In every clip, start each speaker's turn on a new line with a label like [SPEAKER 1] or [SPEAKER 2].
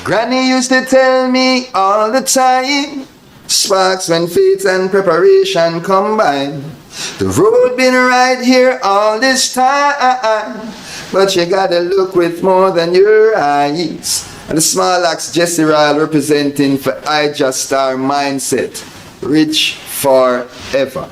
[SPEAKER 1] Granny used to tell me all the time, sparks when faith and preparation combine. The road been right here all this time, but you gotta look with more than your eyes. And the small axe Jesse Ryle representing for I Just Star Mindset, rich forever.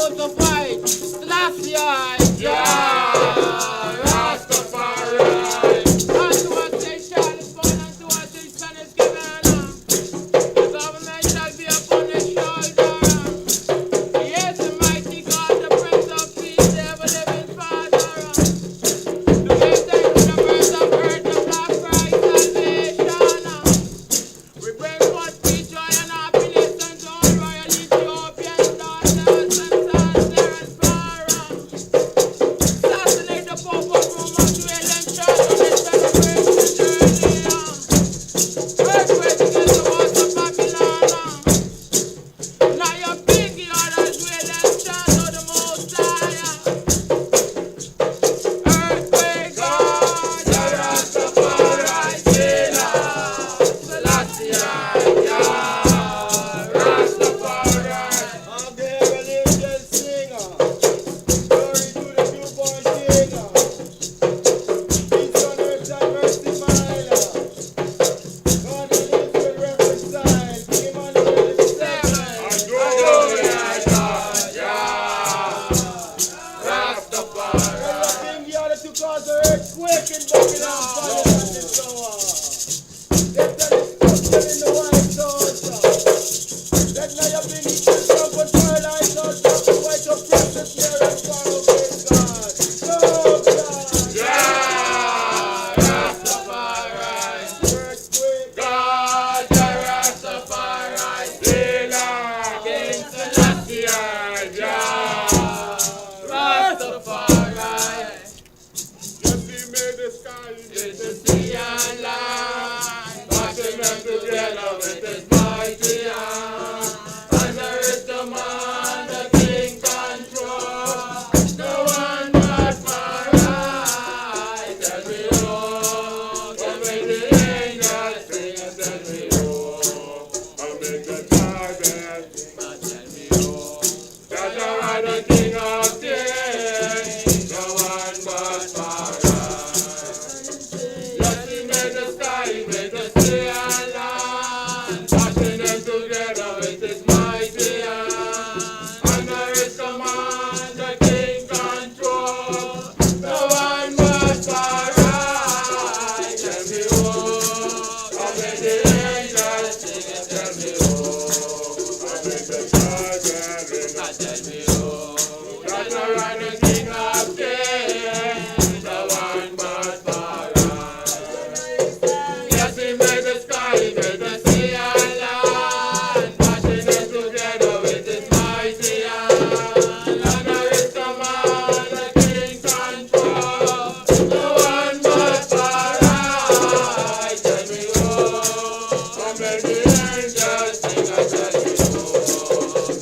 [SPEAKER 2] chose to fight. Selassie, yeah, Rastafari. And to what they shall is born, and to what his son is given. The government shall be upon his shoulder. He is the mighty God, the Prince of Peace, the ever-living Father. To give thanks to the birds of earth, the black Christ salvation. We bring forth peace, joy, and happiness unto all royal Ethiopian daughters and sons there and far. Assassinate the Pope of Rome and dwell in church on his celebration journey. Earthquake against the walls of Babylon. Now your pinky orders will and stand on the Most High. Earthquake God, the Rastafari Sailor. Selassie, yeah, Rastafari.
[SPEAKER 3] I'm the religious singer. Glory to the newborn king. Peace on earth and mercy mild. God and Israel reconciled. King Emmanuel is seven.
[SPEAKER 2] Rastafari.
[SPEAKER 3] King the other to cause the earthquake in Buckingham Palace and so on. Let the destruction in the White House. Let now your big equal trump and paralyze all drop the white of princess near and far away, God. So God.
[SPEAKER 2] Rastafari.
[SPEAKER 3] Earthquake.
[SPEAKER 2] God, the Rastafari Sailor. King Selassie, yeah, Rastafari.
[SPEAKER 3] Yes, he made the sky.
[SPEAKER 2] It's the sea and land, watching them together with his mighty hand. Under his command, the king control. No one but my right. Tell me oh, to make the angels sing and tell me oh,
[SPEAKER 3] I'll make the time and
[SPEAKER 2] and tell me oh, that you are the king of kings. No one but my right. Yes, he made the sky, he made the sea and land, watching them together with his mighty hand. Under his command, the king control. No one but my right. Tell me oh, how many the angels sing and tell me oh,
[SPEAKER 3] I'll make the time and
[SPEAKER 2] and tell me oh, that you are the king of kings. No one but my right. Yes, he made the sky, he made the sea and land, watching them together with his mighty hand. Under his command, the king control. No one but my right. Tell me oh, how many angels sing and tell me oh,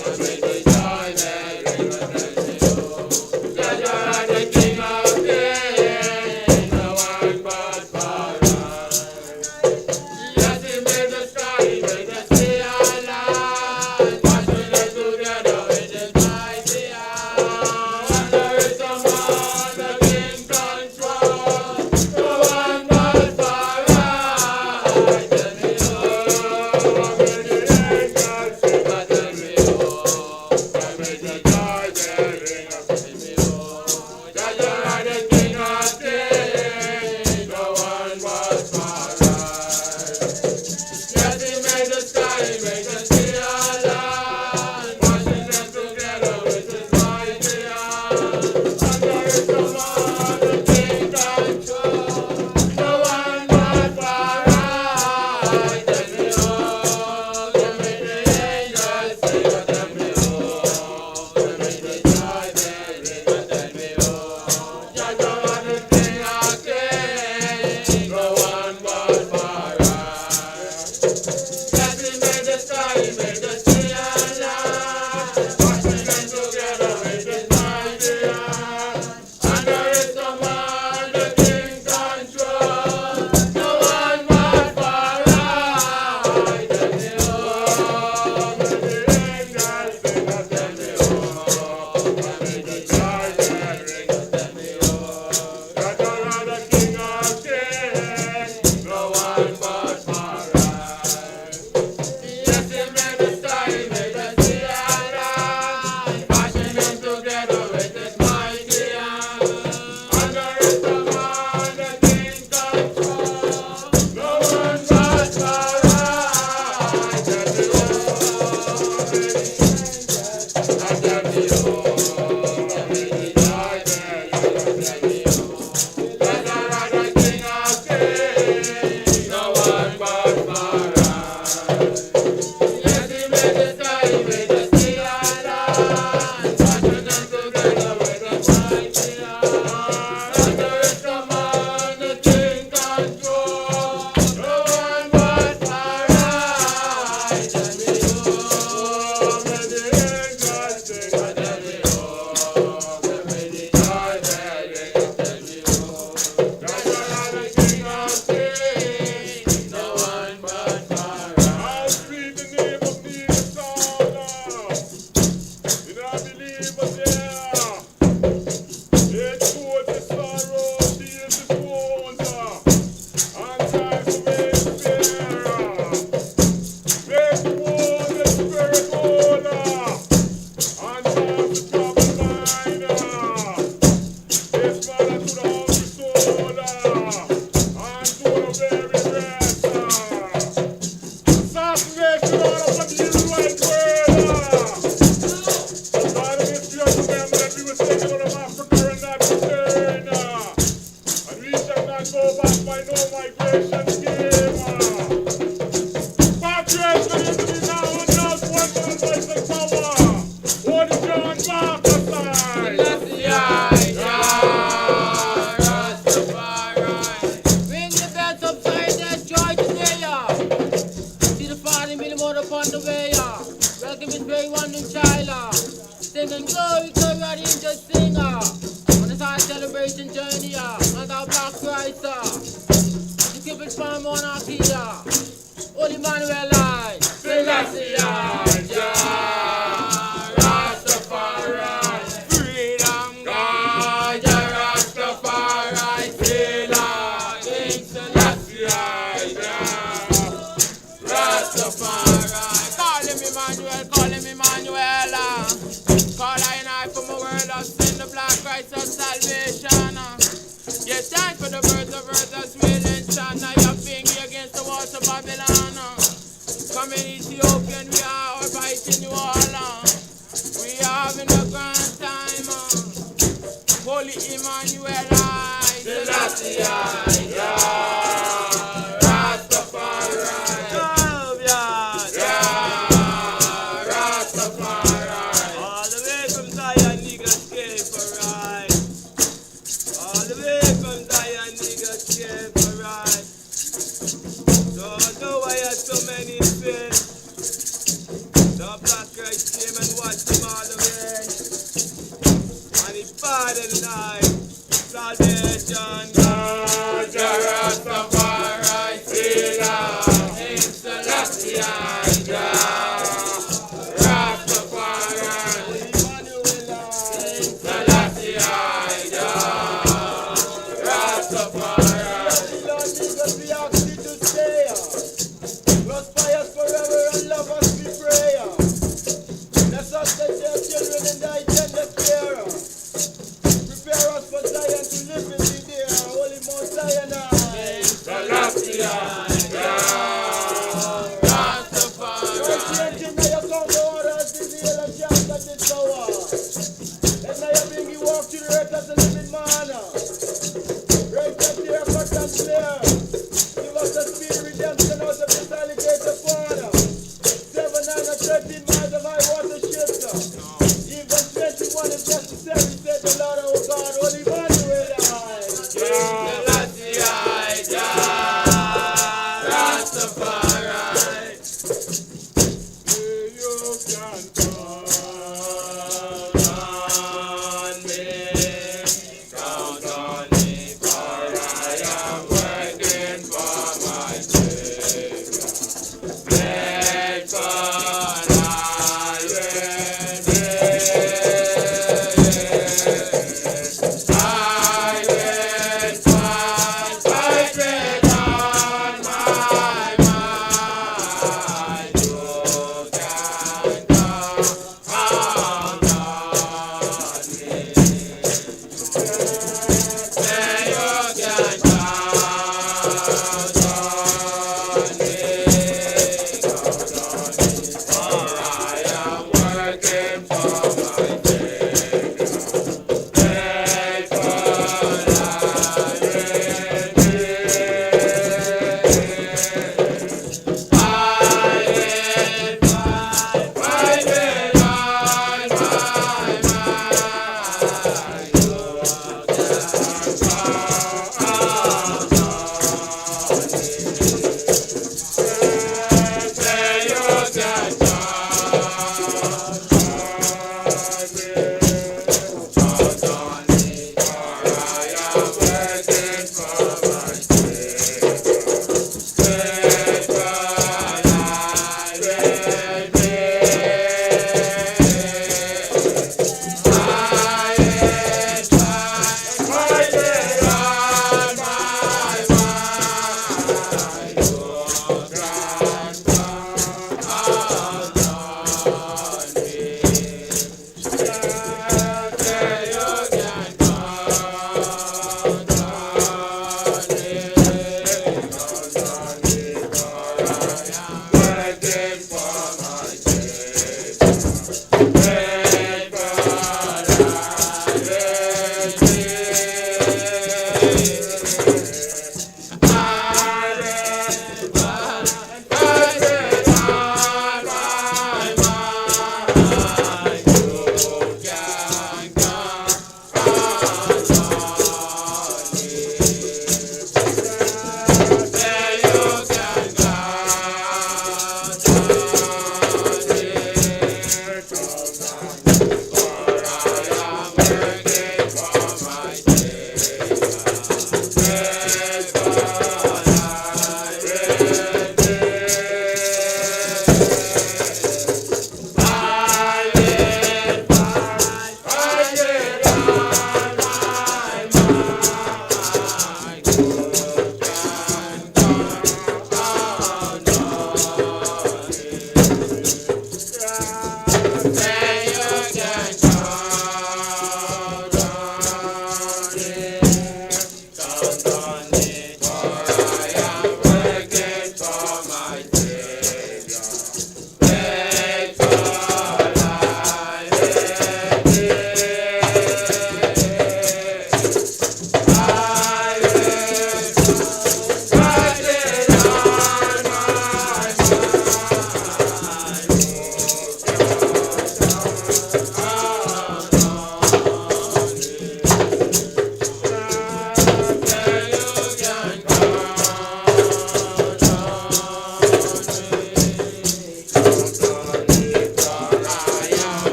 [SPEAKER 2] how many joy they bring and tell me oh, that you are the king of kings. No one but my right. Yes, he made the sky, he made the sea and land, watching them together with his mighty hand. Under his command, the king control. No one but my right. Tell me oh, how many angels sing and tell me oh, how many joy they bring and tell me oh, that you are the king of kings. No one but my right. Yes, he made the sky, he made the sea and land, watching them together with his mighty hand. Under his command, the king control. No one but my right. Tell me oh, to make the angels sing and tell me oh, to make the joy they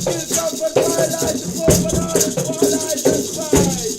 [SPEAKER 3] Still come for my life, to go for all the small life and fight.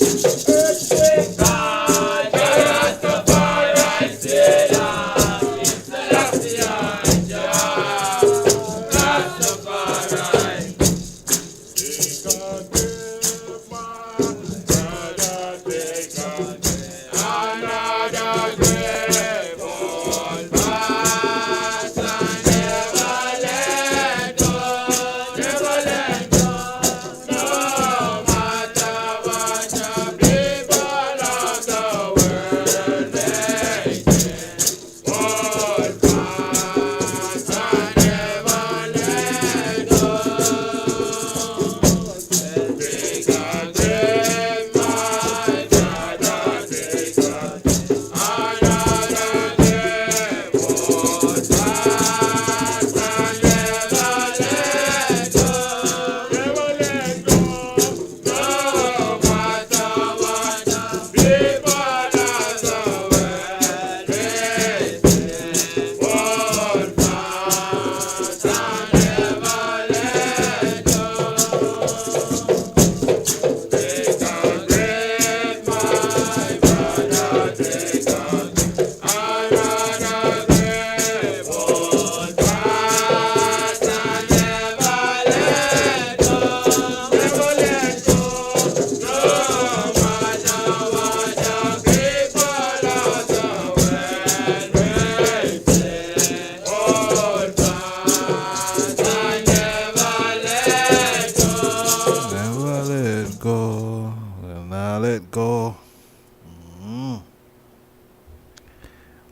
[SPEAKER 4] Now let go.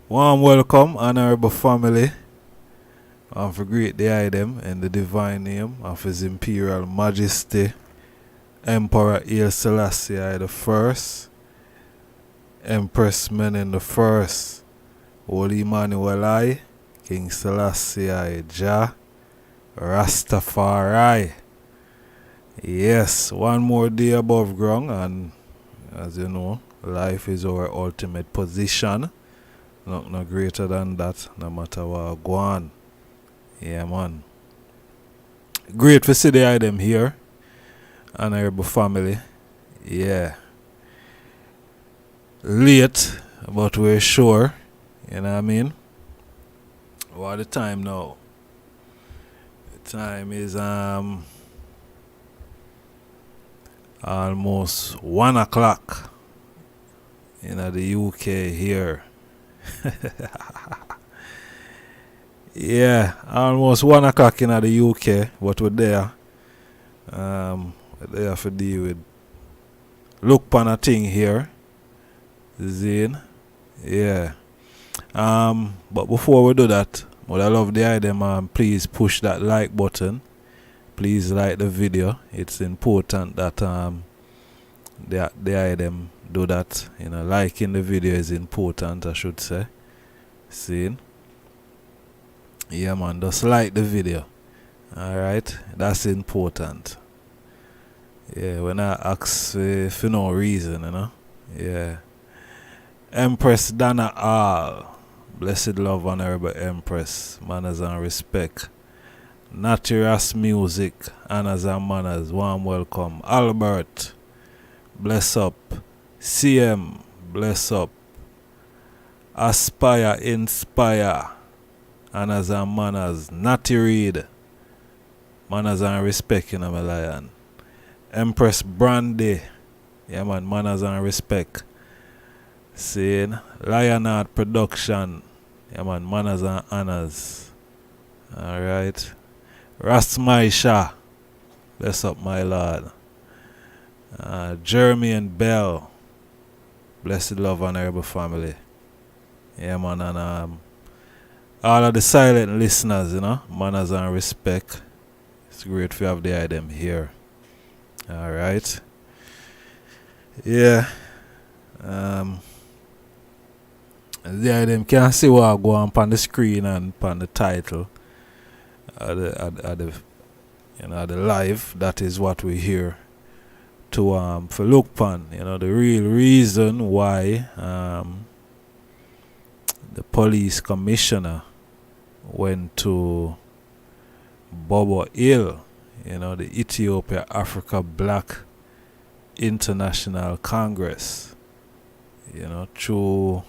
[SPEAKER 4] Warm welcome, honorable family. And for greet the item in the divine name of His Imperial Majesty Emperor Haile Selassie the First, Empress Menen the First, Holy Emmanuel I, King Selassie I Jah, Rastafari. Yes, one more day above ground, and as you know, life is our ultimate position. Not greater than that, no matter what go on. Yeah, man. Great to see the item here, honorable family. Yeah. Late, but we're sure. You know what I mean? What the time now? The time is almost 1 o'clock in the UK here. Yeah, almost 1 o'clock in the UK, but we're there. We're there for deal with look upon a thing here. Zine. Yeah. But before we do that, would I love the item, please push that like button. Please like the video. It's important that the item do that. You know, liking the video is important, I should say. See? Yeah, man, just like the video. Alright? That's important. Yeah, when I ask for no reason, you know? Yeah. Empress Dana All. Blessed love, honorable Empress. Manners and respect. Naturous music. Honors and manners. Warm welcome. Albert. Bless up. CM. Bless up. Aspire. Inspire. Honors and manners. Natty Reed. Manners and respect, you know, my lion. Empress Brandy. Yeah, man. Manners and respect. Saying Lionheart Production. Yeah, man. Manners and honors. Alright. Rastmaisha. Bless up, my lord. Jeremy and Bell. Blessed love, honorable family. Yeah, man. And all of the silent listeners, you know, manners and respect. It's great to have the item here. Alright. Yeah. The item can see what go on the screen and on the title. The live. That is what we hear to for look upon. You know, the real reason why the police commissioner went to Bobo Hill, you know, the Ethiopia Africa Black International Congress, you know, through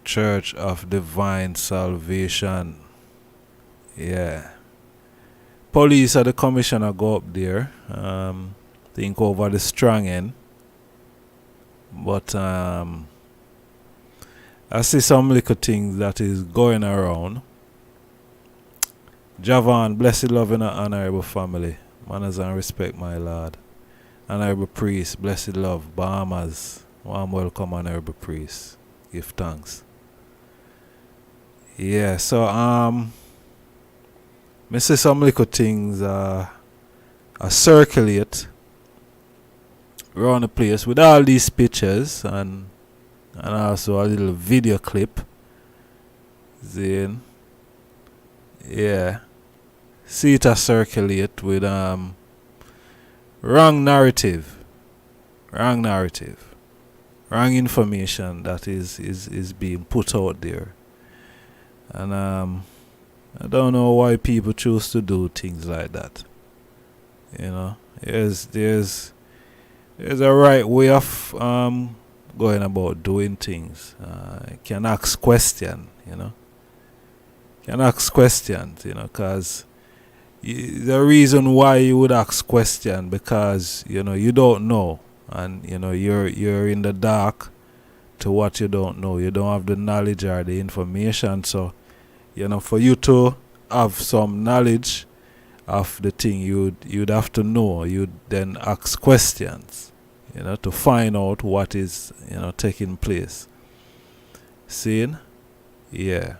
[SPEAKER 4] Church of Divine Salvation. Yeah. Police or the commissioner go up there, think over the strong end. But I see some little things that is going around. Javan, blessed love and honorable family. Manners and respect, my lord. Honorable priest, blessed love. Bahamas, warm welcome, honorable priest. Give thanks. Yeah, so I see some little things circulate around the place with all these pictures and also a little video clip. Then, yeah, see it circulate with wrong narrative, wrong information that is being put out there, and I don't know why people choose to do things like that. You know, there's a right way of going about doing things. You can ask questions, you know. Because the reason why you would ask questions, because, you know, you don't know, and, you know, you're in the dark to what you don't know. You don't have the knowledge or the information. So, you know, for you to have some knowledge of the thing, you'd have to know. You'd then ask questions, to find out what is, taking place. Seeing? Yeah.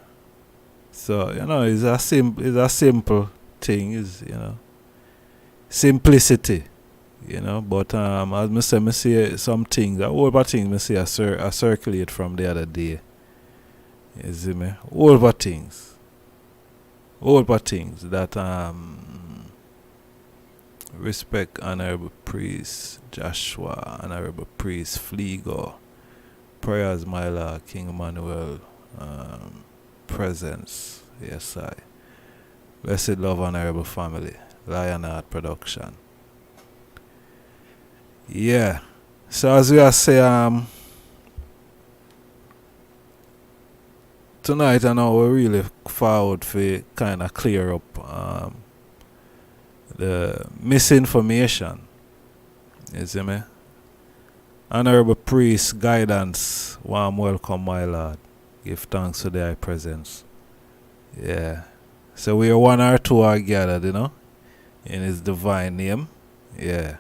[SPEAKER 4] So, it's a simple thing, is, simplicity, but as I see some things, a whole lot of things I see I circulate from the other day. You see me? Whole lot of things. Whole lot of things that respect Honorable Priest Joshua, Honorable Priest Fligo, prayers my Lord, King Emmanuel, presence, yes I. Blessed love, honorable family, Lionheart Production. Yeah. So as we are saying, tonight I know we're really forward for kind of clear up the misinformation. You see me? Honorable Priest guidance, warm welcome my Lord. Give thanks for thy presence. Yeah. So we are one or two are gathered, in his divine name. Yeah.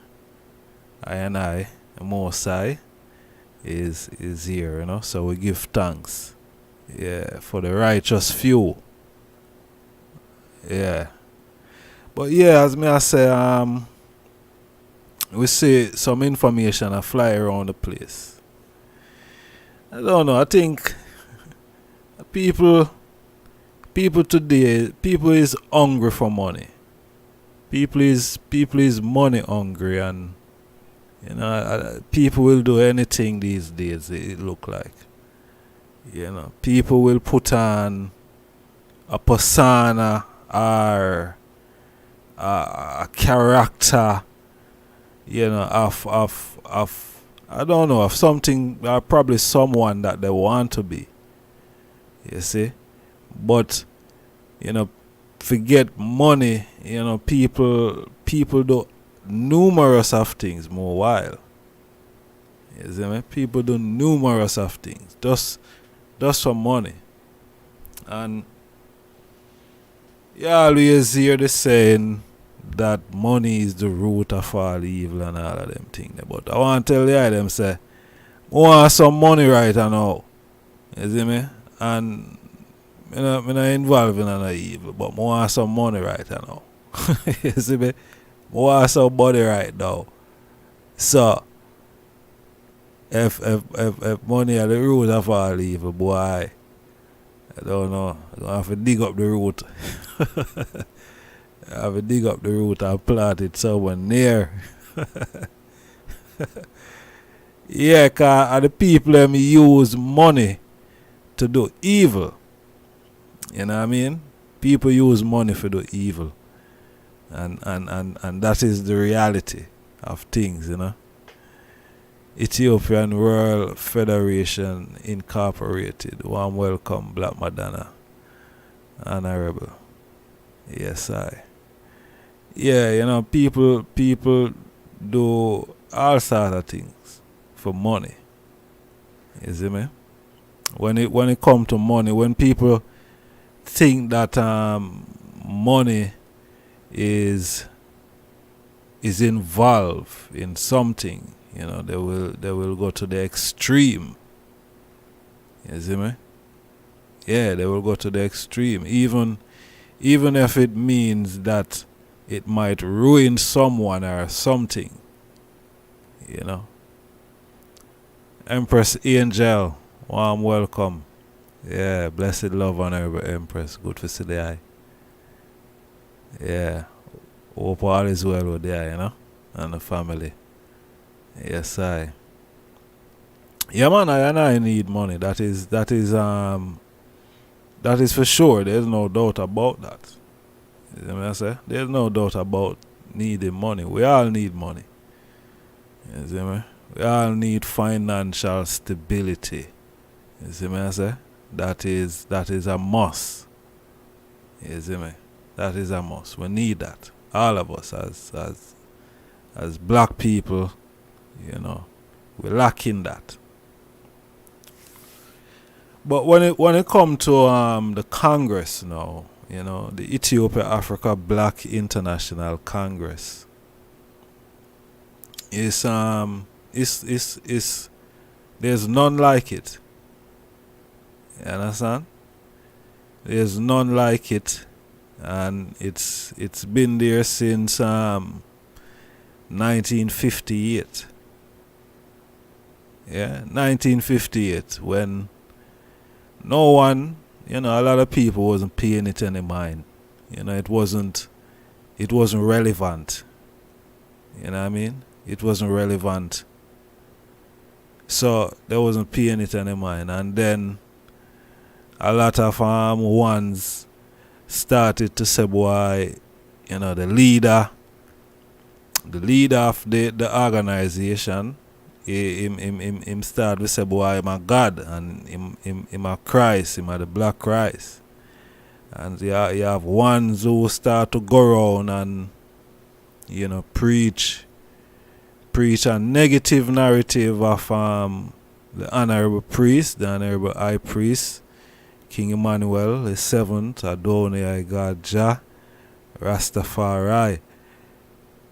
[SPEAKER 4] I and I, the Most High, is here, So we give thanks. Yeah, for the righteous few. Yeah. But yeah, as me I say, we see some information fly around the place. I don't know, I think people today, people is hungry for money. People is money hungry, and people will do anything these days. It look like, people will put on a persona or a character, of I don't know, of something, probably someone that they want to be. You see. But forget money, people do numerous of things more while. You see me? People do numerous of things just for money. And you always hear the saying that money is the root of all evil and all of them things. But I want to tell you them say, I want some money right now. You see me? And I'm not involved in any evil, but I want some money right now. You see me? I want some money right now. So, if money are the root of all evil, boy, I don't know. I'm going to have to dig up the root. I have to dig up the root and plant it somewhere near. Yeah, because the people them use money to do evil. You know what I mean? People use money for do evil. And that is the reality of things, Ethiopian World Federation Incorporated. Warm welcome, Black Madonna. Honorable. Yes, I. Yeah, people do all sorts of things for money. You see me? When it comes to money, when people think that money is involved in something, they will go to the extreme. You see me? Yeah, they will go to the extreme, even if it means that it might ruin someone or something. Empress Angel, warm welcome. Yeah, blessed love, honorable Empress. Good to see the eye. Yeah. Hope all is well with the eye, and the family. Yes, I. Yeah, man, I need money. That is for sure. There's no doubt about that. You know what I say? There's no doubt about needing money. We all need money. You see me? We all need financial stability. You see me? I say? That is a must. You see me? That is a must. We need that. All of us as black people, we're lacking that. But when it comes to the Congress now, you know, the Ethiopia Africa Black International Congress. It's there's none like it. You understand? There's none like it, and it's been there since 1958. Yeah, 1958, when no one, you know, a lot of people wasn't paying it any mind. You know, it wasn't relevant. You know what I mean? It wasn't relevant. So they wasn't paying it any mind. And then a lot of ones started to say, boy, you know, the leader of the organization, him start to say, boy, I'm a God, and him a Christ, him a the Black Christ. And you have ones who start to go around and, you know, preach a negative narrative of the honorable priest, the honorable high priest, King Emmanuel the Seventh, Adonai God Jah, Rastafari.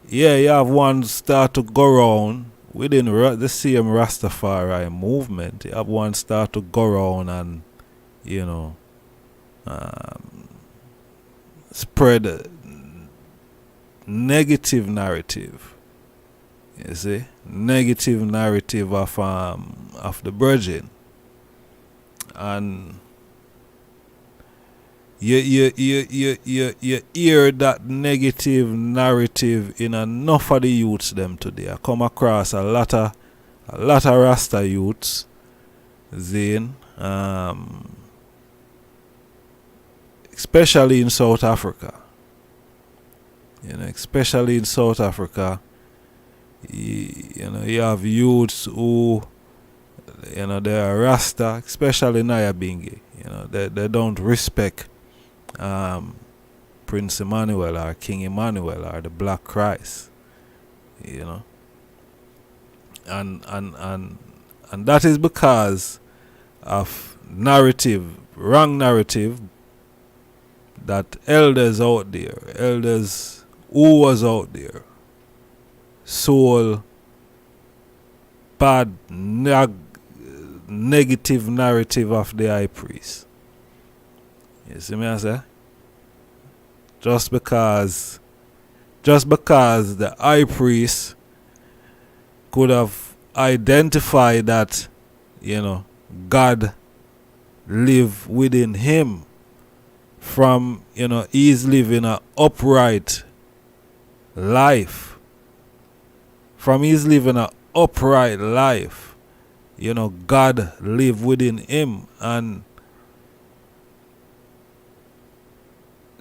[SPEAKER 4] Yeah, you have ones start to go around within the same Rastafari movement. You have ones start to go around and, you know, spread a negative narrative. You see, negative narrative of the Virgin, and you hear that negative narrative in enough of the youths them today. I come across a lot of Rasta youths, Zane, especially in South Africa. You know, especially in South Africa. You know, you have youths who, you know, they are Rasta, especially Nyabingi. You know, they don't respect Prince Emmanuel or King Emmanuel or the Black Christ. You know, and that is because of wrong narrative that elders who was out there sold bad negative narrative of the high priest. You see me I say? Just because the high priest could have identified that, you know, God live within him, from, you know, he's living an upright life. From his living an upright life, you know, God live within him, and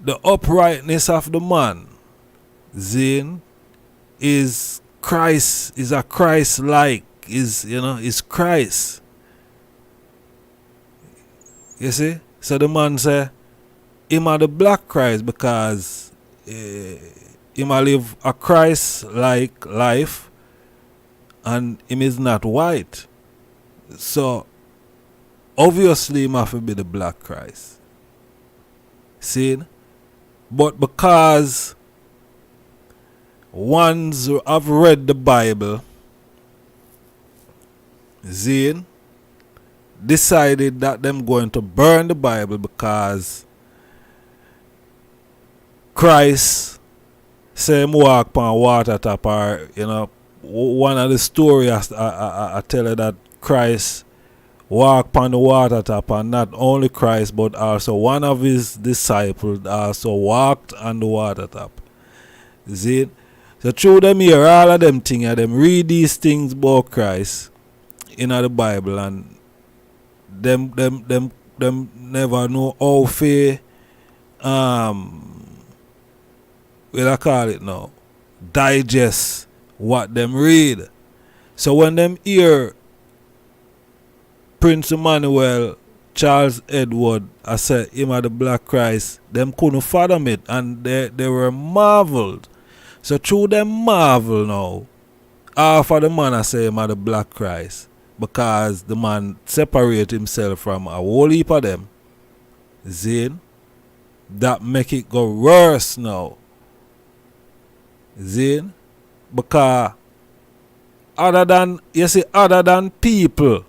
[SPEAKER 4] the uprightness of the man, Zane, is Christ, is a Christ-like, is, you know, is Christ. You see? So the man say, him are the Black Christ because him a live a Christ-like life, and him is not white. So obviously him have to be the Black Christ. See? But because ones who have read the Bible, Zane, decided that them going to burn the Bible because Christ say him walk upon water top, or, you know, one of the stories I tell you that Christ walked upon the water top, and not only Christ but also one of his disciples also walked on the water top. See? So through them hear all of them things, them read these things about Christ in the Bible, and them never know how to what I call it now, digest what them read. So when them hear Prince Emmanuel, Charles Edward, I said him are the Black Christ, them couldn't fathom it, and they were marveled. So through them marvel now, half of the man I say him are the Black Christ, because the man separate himself from a whole heap of them. Zane. that make it go worse now. Zin? Because other than people,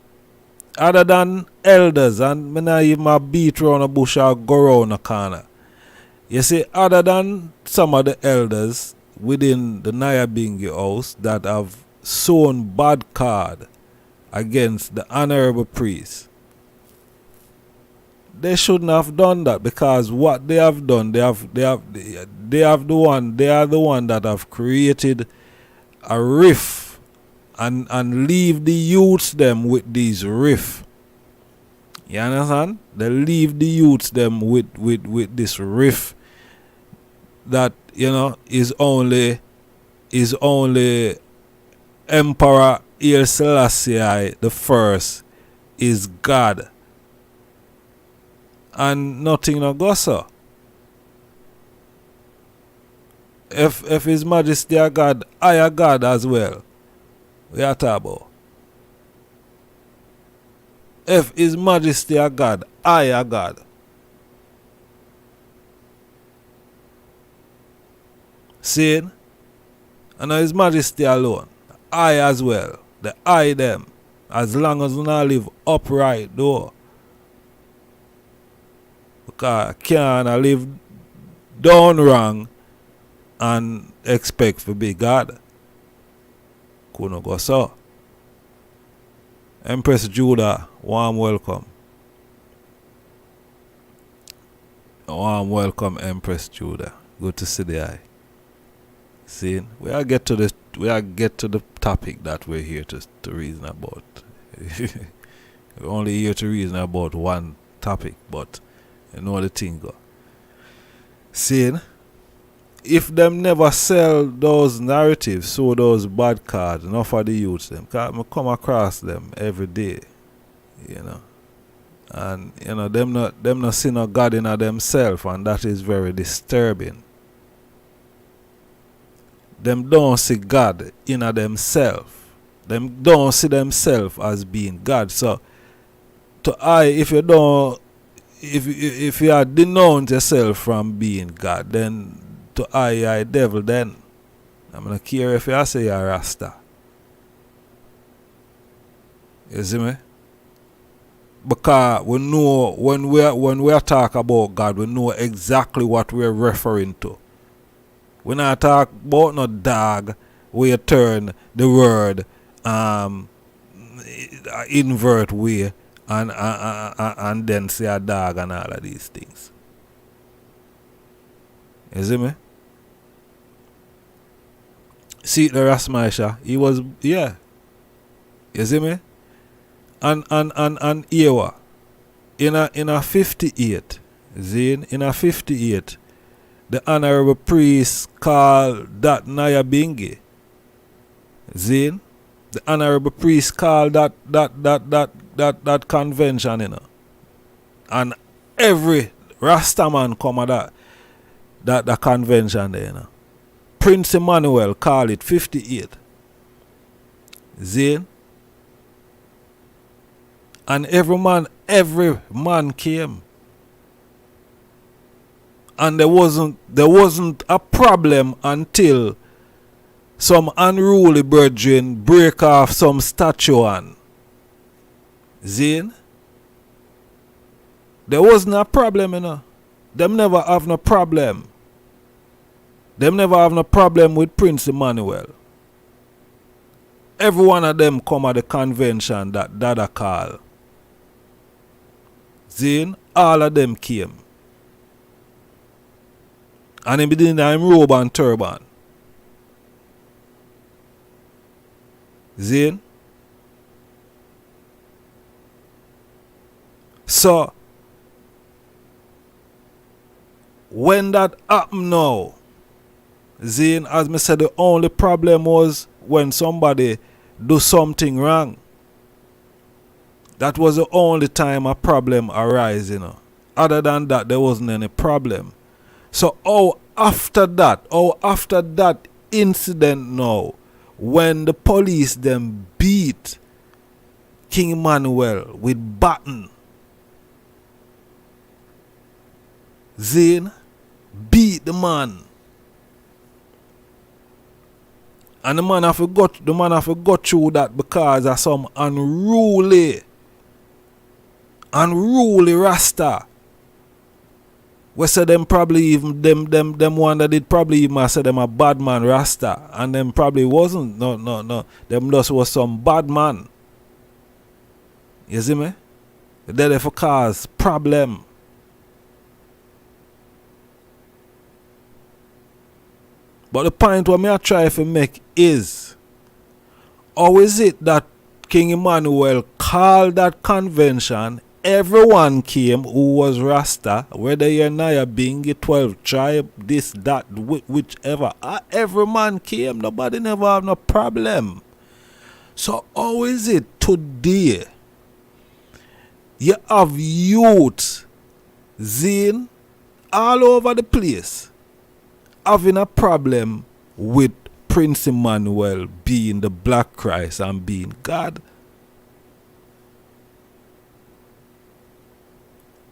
[SPEAKER 4] other than elders, and me not even beat around the bush or go around the corner. You see, other than some of the elders within the Nyabingi house that have sown bad card against the honorable priest, they shouldn't have done that, because what they have done, they are the one that have created a rift and leave the youths them with these rift. You understand? They leave the youths them with this rift that, you know, is only Emperor Haile Selassie the first is God. And nothing no go so. If His Majesty a God, I a God as well. We are talking about. If His Majesty a God, I a God. Seeing? And His Majesty alone. I as well. The I them. As long as we not live upright though. Because I can't live down wrong and expect to be God. Couldn't go so. Empress Judah, warm welcome. Warm welcome, Empress Judah. Good to see the eye. See, we are get to the topic that we're here to reason about. We're only here to reason about one topic, but you know the thing go. See, if them never sell those narratives, so those bad cards, not for the youths them, cause I come across them every day, you know. And you know, them not see no God in themselves, and that is very disturbing. Them don't see God in themselves. Them don't see themselves as being God. So if you are denounce yourself from being God, then to I devil then. I'm not care if you say you're Rasta. You see me? Because we know when we talk about God, we know exactly what we're referring to. We not talk about no dog where you turn the word invert way and then say a dog and all of these things. You see me? See the Rasmaisha, he was, yeah. You see me? And Ewa in a 58, Zane, in a 58, the honorable priest called that Nyabingi. Zane, the honorable priest called that convention, you know. And every Rastaman come at that convention there, you know. Prince Emmanuel called it 58. Zane. And every man came. And there wasn't a problem until some unruly brethren break off some statue and Zane. There wasn't a problem, you know. Them never have no problem. Them never have no problem with Prince Emmanuel. Every one of them come at the convention that Dada call. Zane, all of them came. And he be in him robe and turban. Zane. So, when that happened now, Zane, as me said, the only problem was when somebody do something wrong. That was the only time a problem arise, you know. Other than that, there wasn't any problem. So, after that incident now, when the police them beat King Emmanuel with baton, Zane beat the man. And the man have to go through that because of some unruly Rasta. We say them probably even them one that did probably even say them a bad man Rasta. And them probably wasn't. No. Them just was some bad man. You see me? They're there for cause problem. But the point what me I try to make is, how is it that King Emmanuel called that convention, everyone came who was Rasta, whether you're Naya Bingi, 12 tribe, this, that, whichever, every man came, nobody never have no problem. So how is it today you have youth, Zine, all over the place, having a problem with Prince Emmanuel being the Black Christ and being God?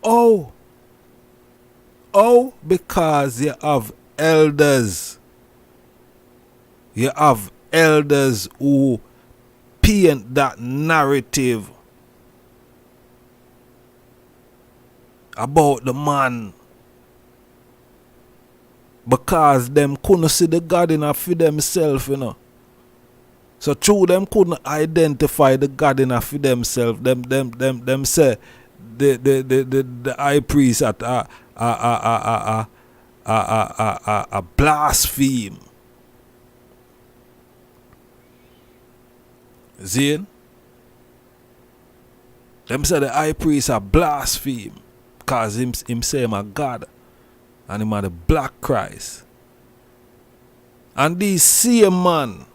[SPEAKER 4] Oh, because you have elders. You have elders who paint that narrative about the man. Because them couldn't see the God in for themselves, you know. So true, them couldn't identify the God in for themselves. Them say the high priest at a blaspheme. Zane? Them say the high priest a blaspheme because him say him a God. And him are the Black Christ. And these same man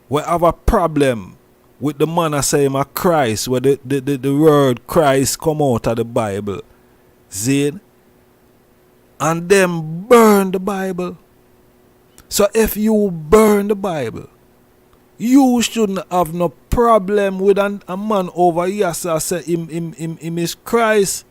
[SPEAKER 4] will have a problem with the man I say him a Christ, where the word Christ come out of the Bible. Zane? And them burn the Bible. So if you burn the Bible, you shouldn't have no problem with a man over here say him is Christ.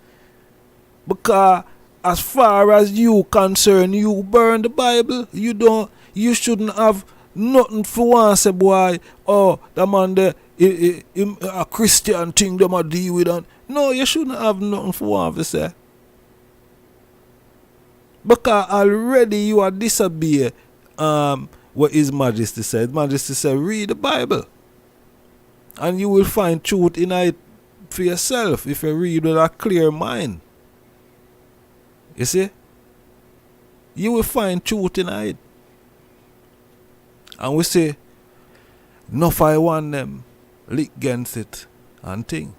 [SPEAKER 4] Because as far as you concerned, you burn the Bible. You shouldn't have nothing for one say, boy, oh, the man there, a Christian thing them a deal with. And no, you shouldn't have nothing for one to say. Because already you are disobey what His Majesty said. His Majesty said, read the Bible. And you will find truth in it for yourself if you read with a clear mind. You see? You will find truth in it. And we say, no, if I want them, lick against it and thing.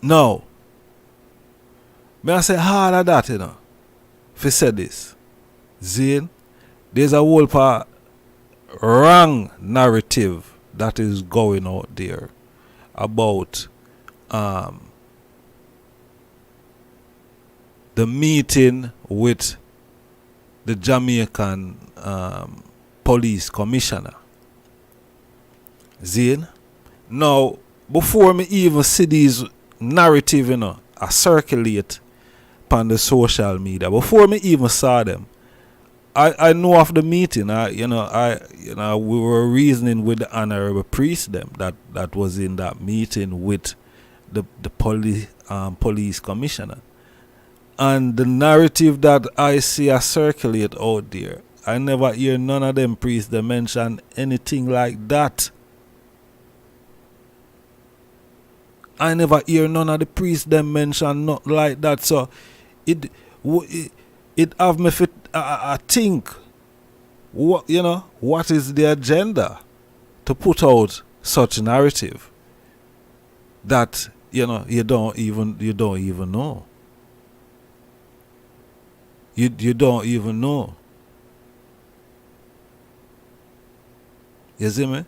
[SPEAKER 4] Now, may I say hard of that, you know, if you say this, Zane, there's a whole part wrong narrative that is going out there about the meeting with the Jamaican police commissioner. Zane? Now, before me even see these narrative, you know, I circulate upon the social media, before me even saw them, I know of the meeting. We were reasoning with the honorable priest them that was in that meeting with the police commissioner. And the narrative that I see a circulate out there, I never hear none of them priests that mention anything like that. I never hear none of the priests them mention not like that. So it have me fit. I think what is the agenda to put out such narrative that you don't even know. You don't even know. You see me?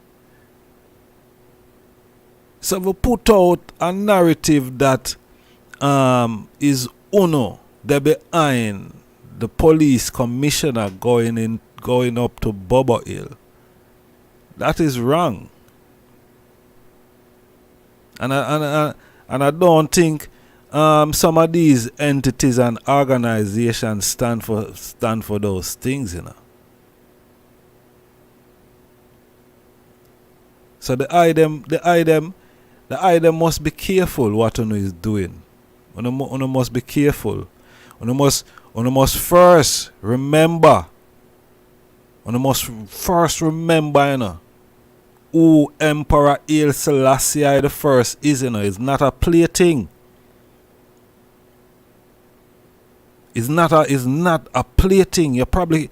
[SPEAKER 4] So we put out a narrative that is UNO, they behind the police commissioner going up to Bobo Hill. That is wrong. And I don't think some of these entities and organizations stand for those things, you know. So the item must be careful what you is doing. You must be careful. You must first remember. You must first remember, you know, who Emperor Haile Selassie the First is, you know. It's not a plaything. It's not a plaything. You probably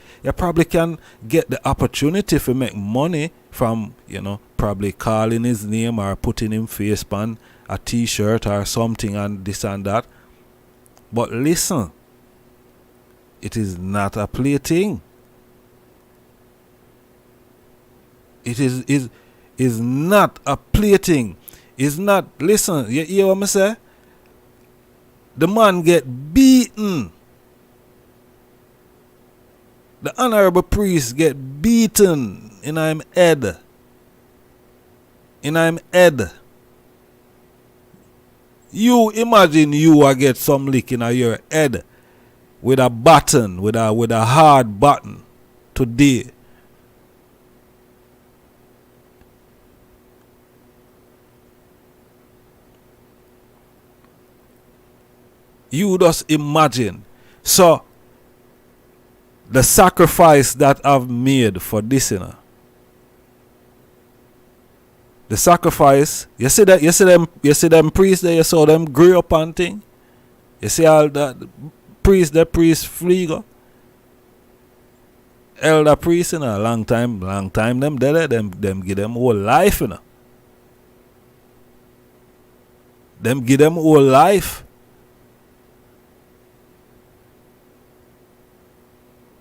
[SPEAKER 4] can get the opportunity to make money from, you know, probably calling his name or putting him face on a t-shirt or something and this and that. But listen, it is not a plaything. It is not a plaything. It's not. Listen, you hear what I say? The man get beaten. The honorable priest get beaten in him head. You imagine you get some lick in your head with a button, with a hard button today. You just imagine. So the sacrifice that I've made for this, you know. The sacrifice, you see them priests there, you saw them grew up and thing. You see all that the priest flee. Elder priest, you know, long time them dead, them give them whole life, you know. Them give them whole life.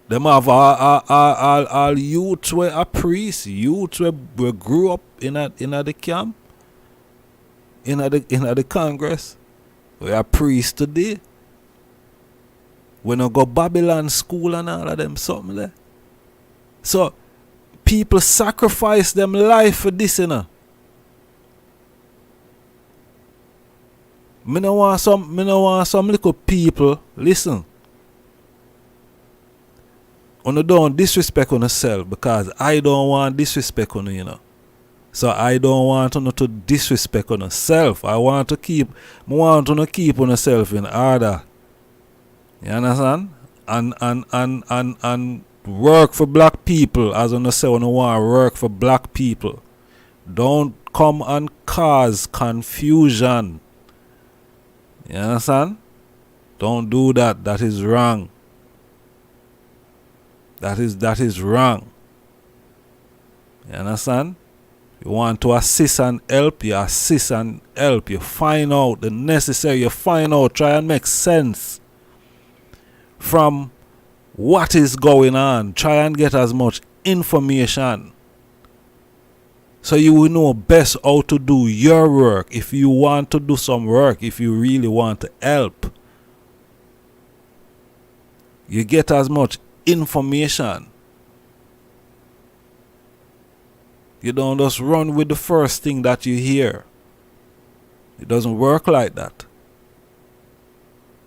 [SPEAKER 4] Them have all youths were a priest. Youths were grew up in the camp, in the Congress. We are priests today. We no go Babylon school and all of them something there. So people sacrifice them life for this, you know. Me no want some little people. Listen. You don't disrespect on yourself because I don't want disrespect on you, you know. So I don't want you to disrespect on yourself. I want to keep on yourself in order. You understand? And work for black people, as you say, you want to work for black people. Don't come and cause confusion. You understand? Don't do that. That is wrong. That is wrong. You understand? You want to assist and help, you assist and help. You find out the necessary, try and make sense from what is going on. Try and get as much information so you will know best how to do your work. If you want to do some work, if you really want to help, you get as much information. You don't just run with the first thing that you hear. It doesn't work like that,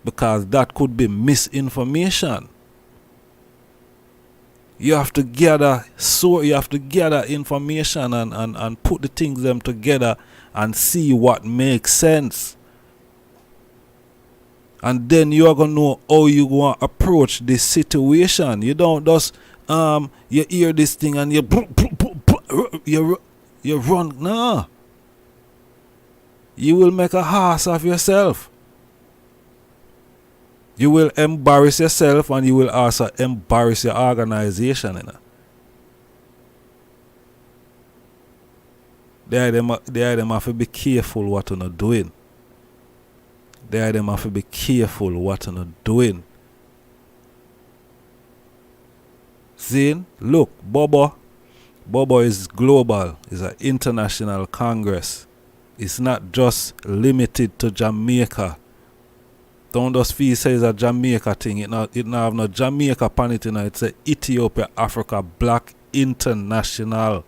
[SPEAKER 4] because that could be misinformation. You have to gather information and put the things them together and see what makes sense. And then you are going to know how you going to approach this situation. You don't just you hear this thing and you run. No. You will make a ass of yourself. You will embarrass yourself and you will also embarrass your organization. You know? They have to be careful what you're not doing. They have to be careful what you're not doing. See, look, Bobo is global. It's an international congress. It's not just limited to Jamaica. Don't just feel say it's a Jamaica thing. It not have no Jamaica upon it, you know. It's a Ethiopia, Africa, Black International.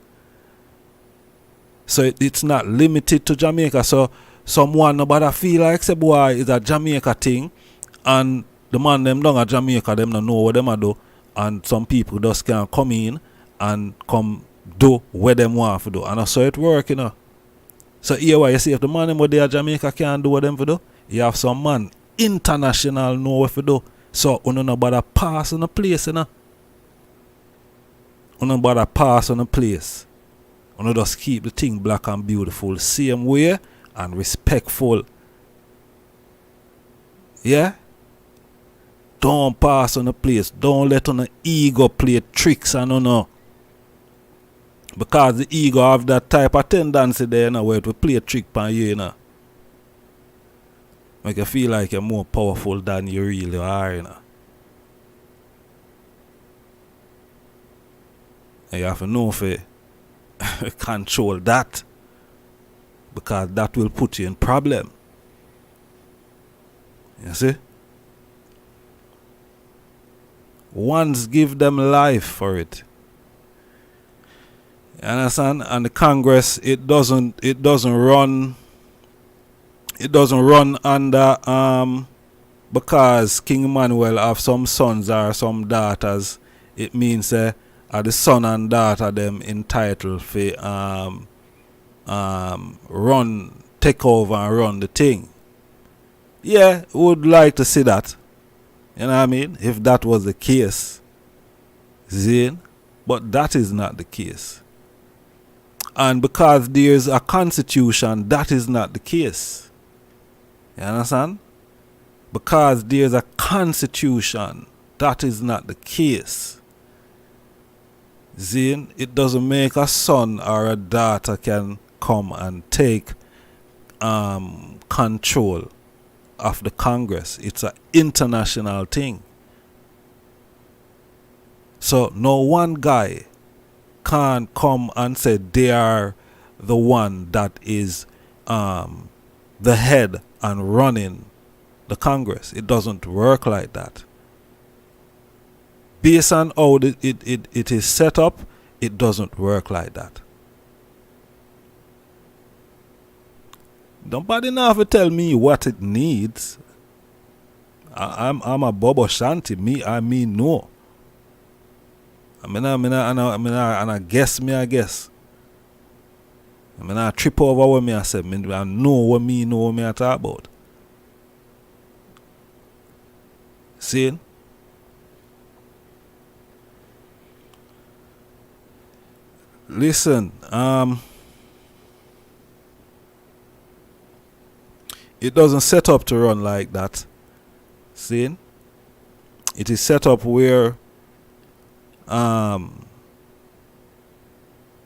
[SPEAKER 4] So it's not limited to Jamaica. So someone nobody feel like say boy is a Jamaica thing, and the man them down at Jamaica them don't know what them a do, and some people just can come in and come do what them want to do, and that's how it work, you know. So here why you see if the man them where they at Jamaica can't do what them for do, you have some man international know what to do. So you no bother pass on the place, you know. You no bother pass on the place. You just keep the thing black and beautiful, same way and respectful. Yeah? Don't pass on the place. Don't let on the ego play tricks and no. Because the ego have that type of tendency there, you know, where it will play a trick on you, you know. Make you feel like you're more powerful than you really are, you know. And you have to know if you control that, because that will put you in problem. You see? Once give them life for it. You understand? And the Congress, it doesn't run under because King Emmanuel have some sons or some daughters. It means are the son and daughter them entitled for take over and run the thing. Yeah, would like to see that. You know what I mean? If that was the case. Zin. But that is not the case. And because there's a constitution, that is not the case. You understand? Because there's a constitution, that is not the case. Zin, it doesn't make a son or a daughter can come and take control of the Congress. It's an international thing. So no one guy can come and say they are the one that is the head and running the Congress. It doesn't work like that. Based on how it is set up, it doesn't work like that. Nobody now have to tell me what it needs. I'm a Bobo Shanty. I mean no. I guess. I trip over what me I say. I know what me I talk about. See? Listen, it doesn't set up to run like that. See? It is set up where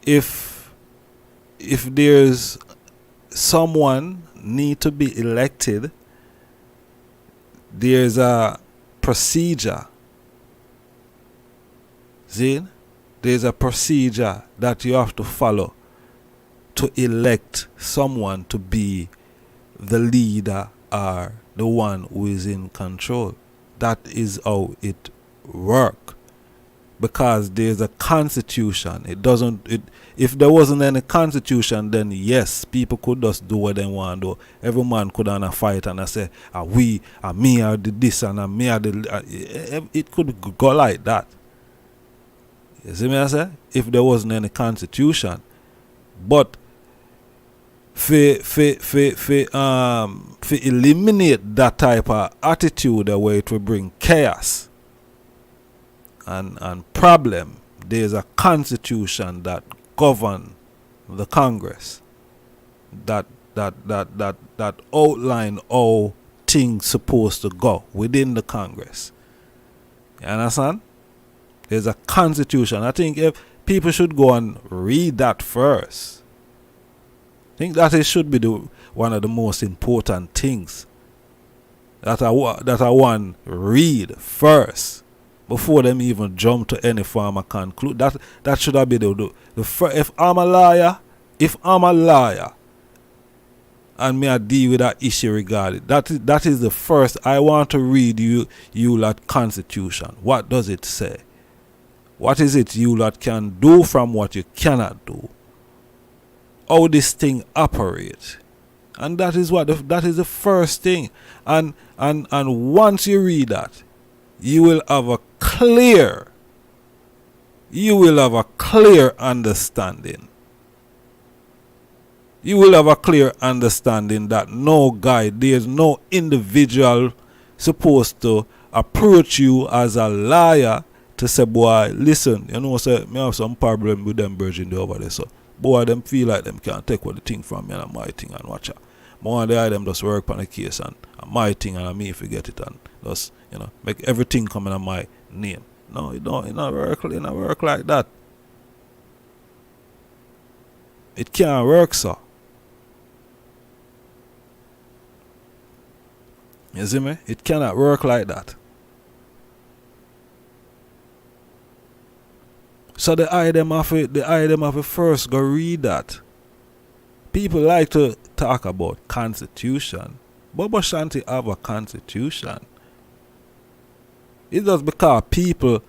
[SPEAKER 4] if there's someone need to be elected, there's a procedure. See? There's a procedure that you have to follow to elect someone to be the leader or the one who is in control. That is how it works. Because there's a constitution. If there wasn't any constitution, then yes, people could just do what they want to do. Every man could have a fight and I say, me I did this and me I did. It could go like that. You see me I say? If there wasn't any constitution. But for eliminate that type of attitude where it will bring chaos and problem, there's a constitution that govern the Congress that outline how things supposed to go within the Congress. You understand? There's a constitution. I think if people should go and read that first. I think that it should be one of the most important things that I want read first before them even jump to any form of conclude. That should have been the first. If I'm a liar and me I deal with that issue regarding that is the first. I want to read you that constitution. What does it say? What is it you lot can do from what you cannot do? How this thing operates. And that is that is the first thing. And once you read that, you will have a clear understanding. You will have a clear understanding that no guy, there's no individual supposed to approach you as a liar to say, boy, listen, you know, say, me have some problem with them virgin over there, so boy, them feel like them can't take what the thing from me and my thing and watch out. More than them just work on the case and my thing and me forget it and just, you know, make everything come in my name. No, it not work like that. It can't work, so. You see me? It cannot work like that. So the item of it first go read that. People like to talk about constitution. Bobo Shanti have a constitution. It's just because people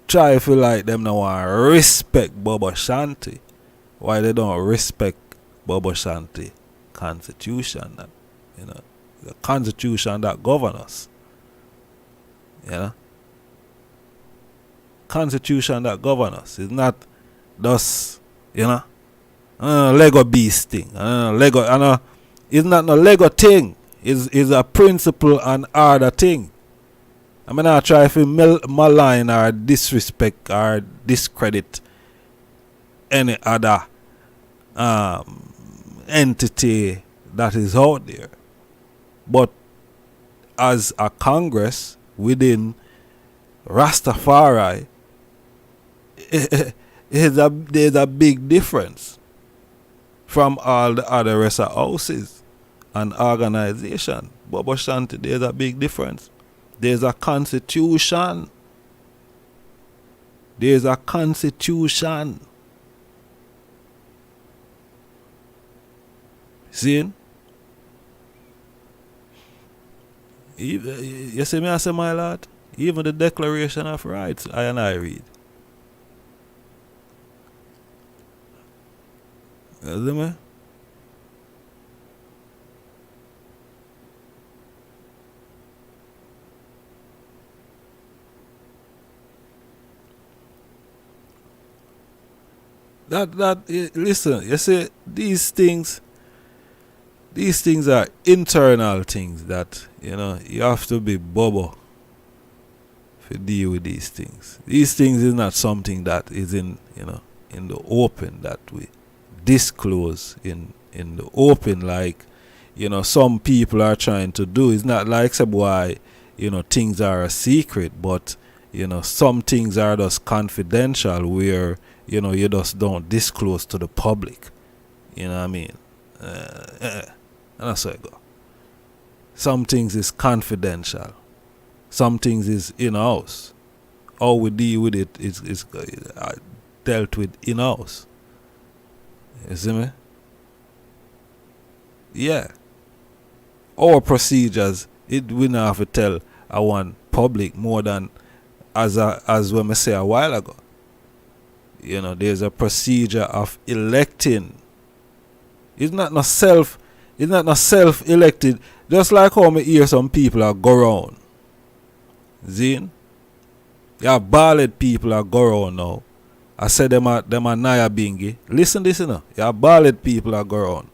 [SPEAKER 4] try to feel like them now want to respect Bobo Shanti. Why they don't respect Bobo Shanti constitution, that, you know, the constitution that governs us. You know? Constitution that governs us. It's not just, you know, Lego beast thing. Lego, it's not no Lego thing. It's a principle and order thing. I mean, I try to malign or disrespect or discredit any other entity that is out there. But as a Congress within Rastafari, there's a big difference from all the other rest of houses and organization. Bobo Shanti, there's a big difference. There's a constitution. There's a constitution. See? You see me, I say, my lord? Even the Declaration of Rights, I read. You see me? Listen, you see, these things are internal things that, you know, you have to be Bobo to deal with these things. These things is not something that is in, you know, in the open, that we disclose in the open, like, you know, some people are trying to do. It's not like say why, you know, things are a secret, but, you know, some things are just confidential where, you know, you just don't disclose to the public. You know what I mean? And that's how it go. Some things is confidential. Some things is in-house. How we deal with it is dealt with in-house. You see me? Yeah. Our procedures, we not have to tell I want public more than as when I say a while ago. You know, there's a procedure of electing. It's not no self-elected. Just like how me hear some people are go around. Zine? You have ballot people are go around now. I said them are Naya Bingi. Listen this, you know. You have ballot people are go around.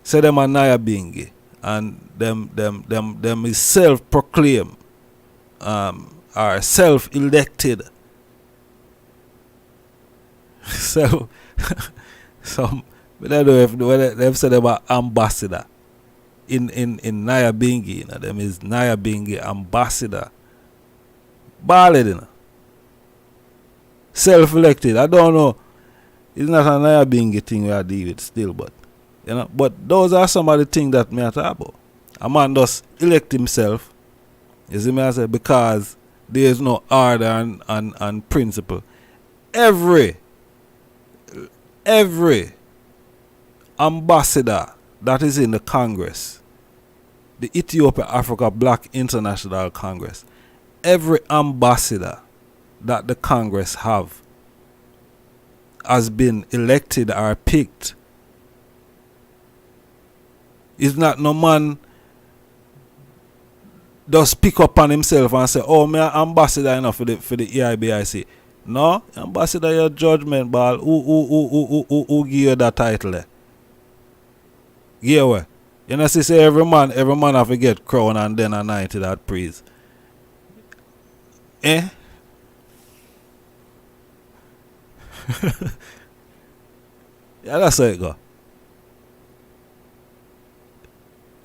[SPEAKER 4] Say them are Naya Bingi. And them is self-proclaimed. Are self-elected. So, some, I don't know if they've said about ambassador in Naya Bingi, you know, them is Naya Bingi ambassador. Ballad, you know. Self-elected. I don't know. It's not a Naya Bingi thing we are dealing with still, but, you know, but those are some of the things that me I talk about. A man does elect himself, you see me I say, because there is no order and principle. Every ambassador that is in the Congress, the Ethiopia Africa Black International Congress, every ambassador that the Congress have has been elected or picked. It's not no man just pick up on himself and say, oh, me an ambassador enough for the EIBIC. No, ambassador your judgment ball. Who give you that title there? Give away. You know, say every man have to get crown and then a 90 that praise. Eh? Yeah, that's how it go.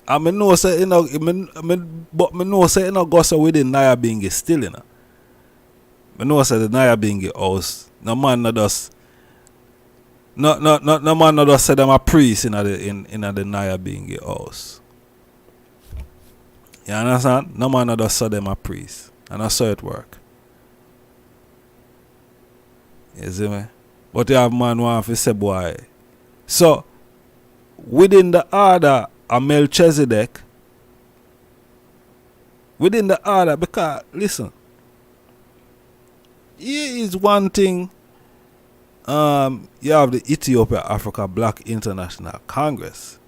[SPEAKER 4] I mean, no say, you know, but me know say, you know, go so within Nyabingi still, you know. Me know say the Nyabingi house, no man no just, no man no just say them a priest in the Nyabingi house. You understand? No man no just say them a priest, and that's how it work. You see me? But you have man want to say, boy. So, within the order of Melchizedek, within the order, because, listen, here is one thing, you have the Ethiopia Africa Black International Congress.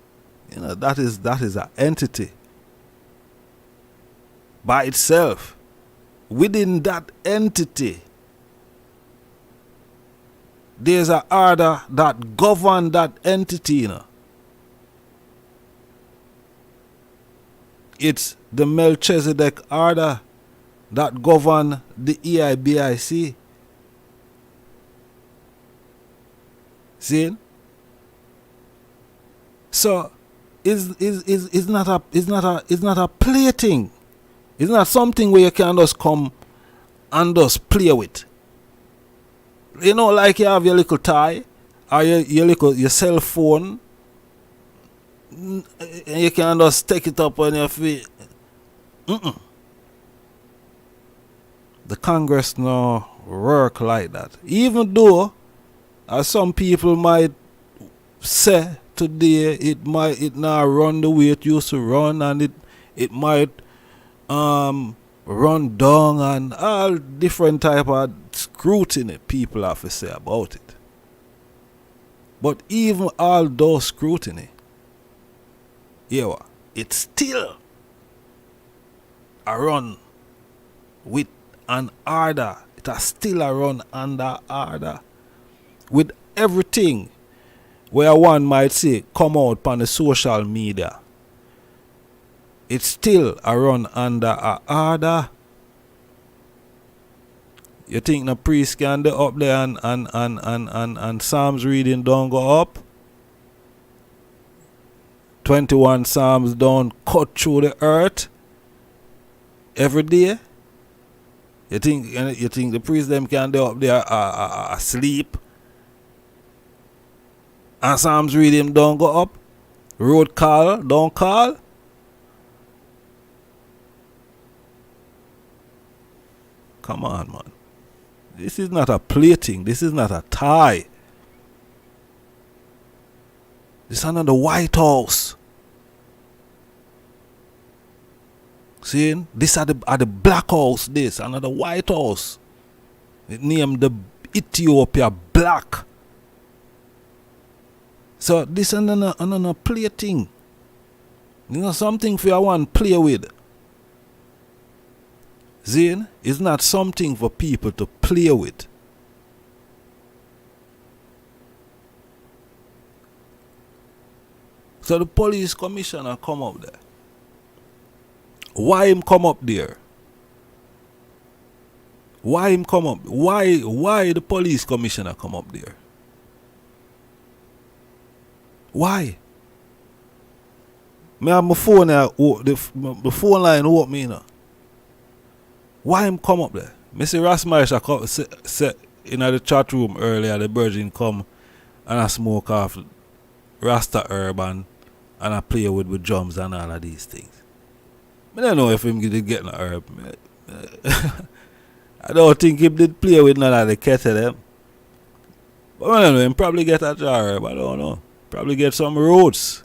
[SPEAKER 4] You know, that is an entity by itself. Within that entity, there's an order that govern that entity, you know. It's the Melchizedek order that govern the EIBIC. See? So it's not a plaything. It's not something where you can just come and just play with. You know, like you have your little tie or your cell phone, and you can just take it up on your feet. The Congress no work like that. Even though, as some people might say today, it not run the way it used to run, and it might run down, and all different type of scrutiny people have to say about it. But even all those scrutiny, yeah, it's still a run with an order. It has still a run under order. With everything where one might say come out on the social media, it's still a run under a order. You think the priest can do up there and Psalms reading don't go up? 21 Psalms don't cut through the earth every day? You think the priest them can do up there asleep? And Psalms reading don't go up? Road call don't call? Come on, man. This is not a plaything. This is not a tie. This is not the White House. See? This are the Black House. This another White House. It named the Ethiopia Black. So this is another plaything. You know, something for you want to play with. Zane, it's not something for people to play with. So the police commissioner come up there. Why him come up there? Why him come up? Why the police commissioner come up there? Why? Me have my phone here, the phone line open me now. Why him come up there? Me see Rasmarisha say in the chat room earlier, the virgin come and I smoke off Rasta herb and I play with drums and all of these things. I don't know if him did get no herb. I don't think he did play with none of the kettle them. But I don't know, him probably get a jar herb, I don't know. Probably get some roots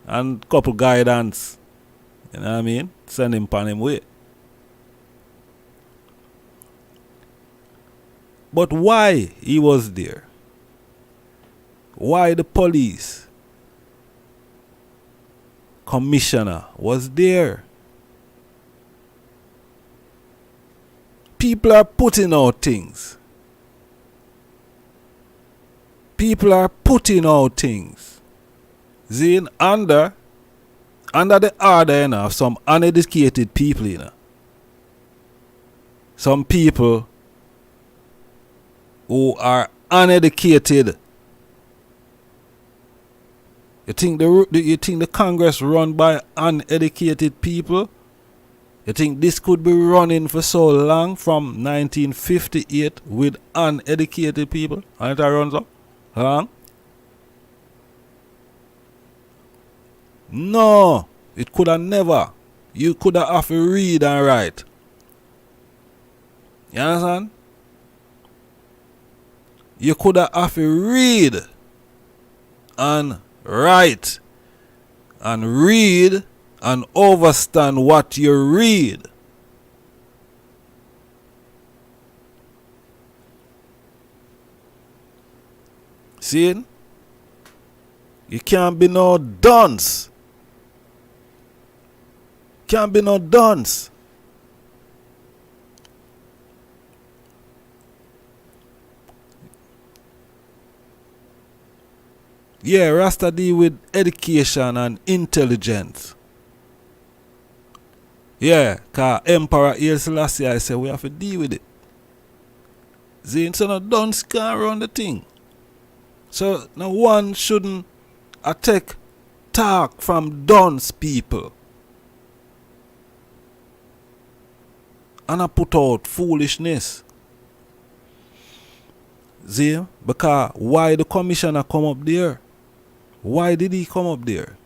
[SPEAKER 4] and couple guidance. You know what I mean? Send him on him way. But why he was there? Why the police? commissioner was there. People are putting out things. People are putting out things. Zin under the order, you know, of some uneducated people, you know. Some people who are uneducated. You think the Congress run by uneducated people? You think this could be running for so long from 1958 with uneducated people? And it runs up? Huh? No, it could have never. You could have to read and write. You understand? You could have to read and write and read and understand what you read. See? You can't be no dunce. Can't be no dunce. Yeah, Rasta deal with education and intelligence. Yeah, cause Emperor Haile Selassie I say we have to deal with it. See, so no dunce can't run the thing. So no one shouldn't take talk from dunce people. And I put out foolishness. See? Because why the commissioner come up there? Why did he come up there?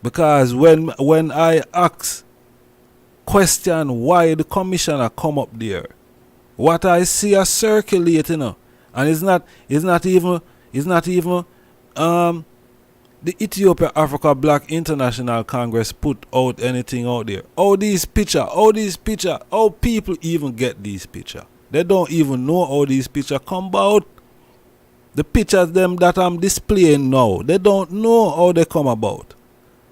[SPEAKER 4] Because when I ask question why the commissioner come up there, what I see a circulate, you know, and it's not even the Ethiopia Africa Black International Congress put out anything out there. All these picture, how people even get these picture. They don't even know how these picture come about. The pictures them that I'm displaying now, they don't know how they come about.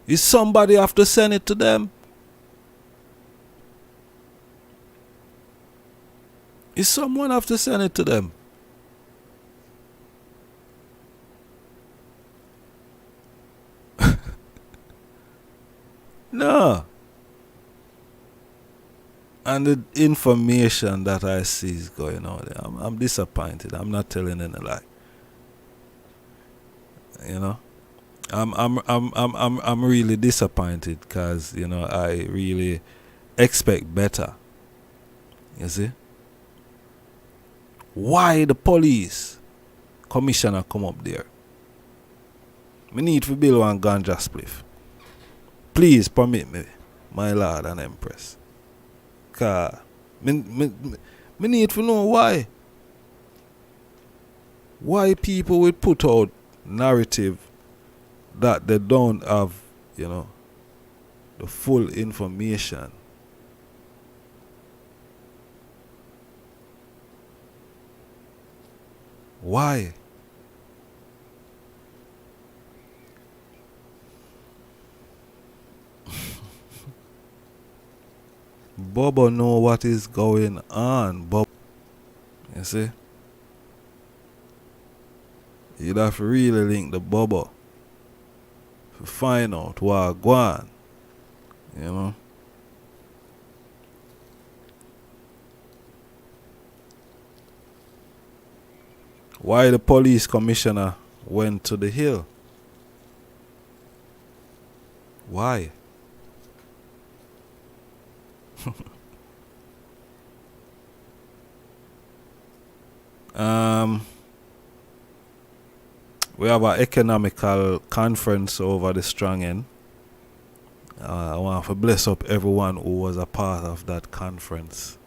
[SPEAKER 4] Is somebody have to send it to them? Is someone have to send it to them? No. And the information that I see is going on there, I'm disappointed. I'm not telling any lie. You know, I'm really disappointed because, you know, I really expect better. You see? Why the police commissioner come up there? We need to build one ganja spliff. Please permit me, my Lord and Empress. Cause me need to know why. Why people will put out narrative that they don't have, you know, the full information. Why? Bobo know what is going on, Bobo. You see? You'd have to really link the Bobo to find out what's going on. You know? Why the police commissioner went to the hill? Why? We have an economical conference over the strong end. I want to bless up everyone who was a part of that conference.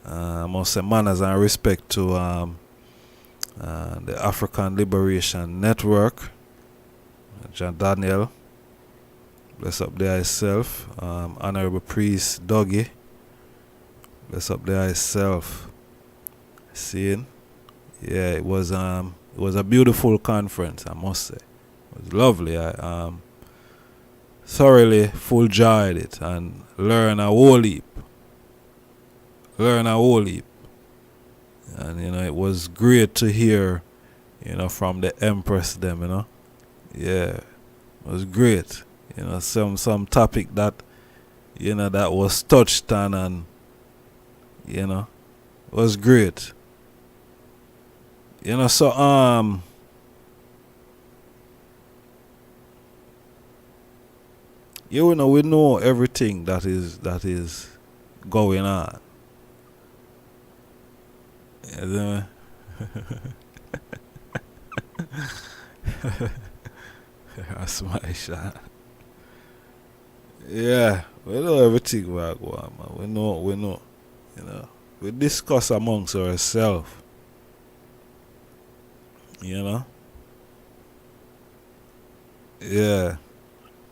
[SPEAKER 4] I must say manners and respect to the African Liberation Network, John Daniel. Bless up there himself. Honorable Priest Dougie. Bless up there himself. Seeing? Yeah, it was a beautiful conference, I must say. It was lovely. thoroughly fuljoyed it and learn a whole heap. And it was great to hear, from the Empress them, Yeah. It was great. Some topic that that was touched on, and it was great. So we know everything that is going on. Yeah, that's my shot. Yeah, we know everything we are going, man. We know. We discuss amongst ourselves. Yeah.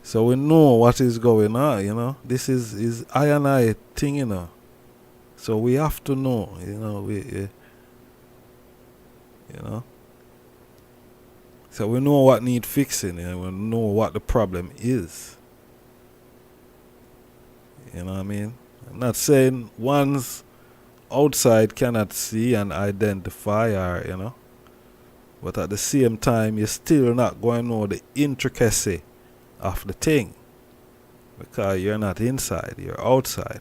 [SPEAKER 4] So we know what is going on, This is I and I thing, So we have to know, So we know what need fixing, and we know what the problem is. You know what I mean? I'm not saying one's outside cannot see and identify, or but at the same time you're still not going to know the intricacy of the thing, because you're not inside, you're outside.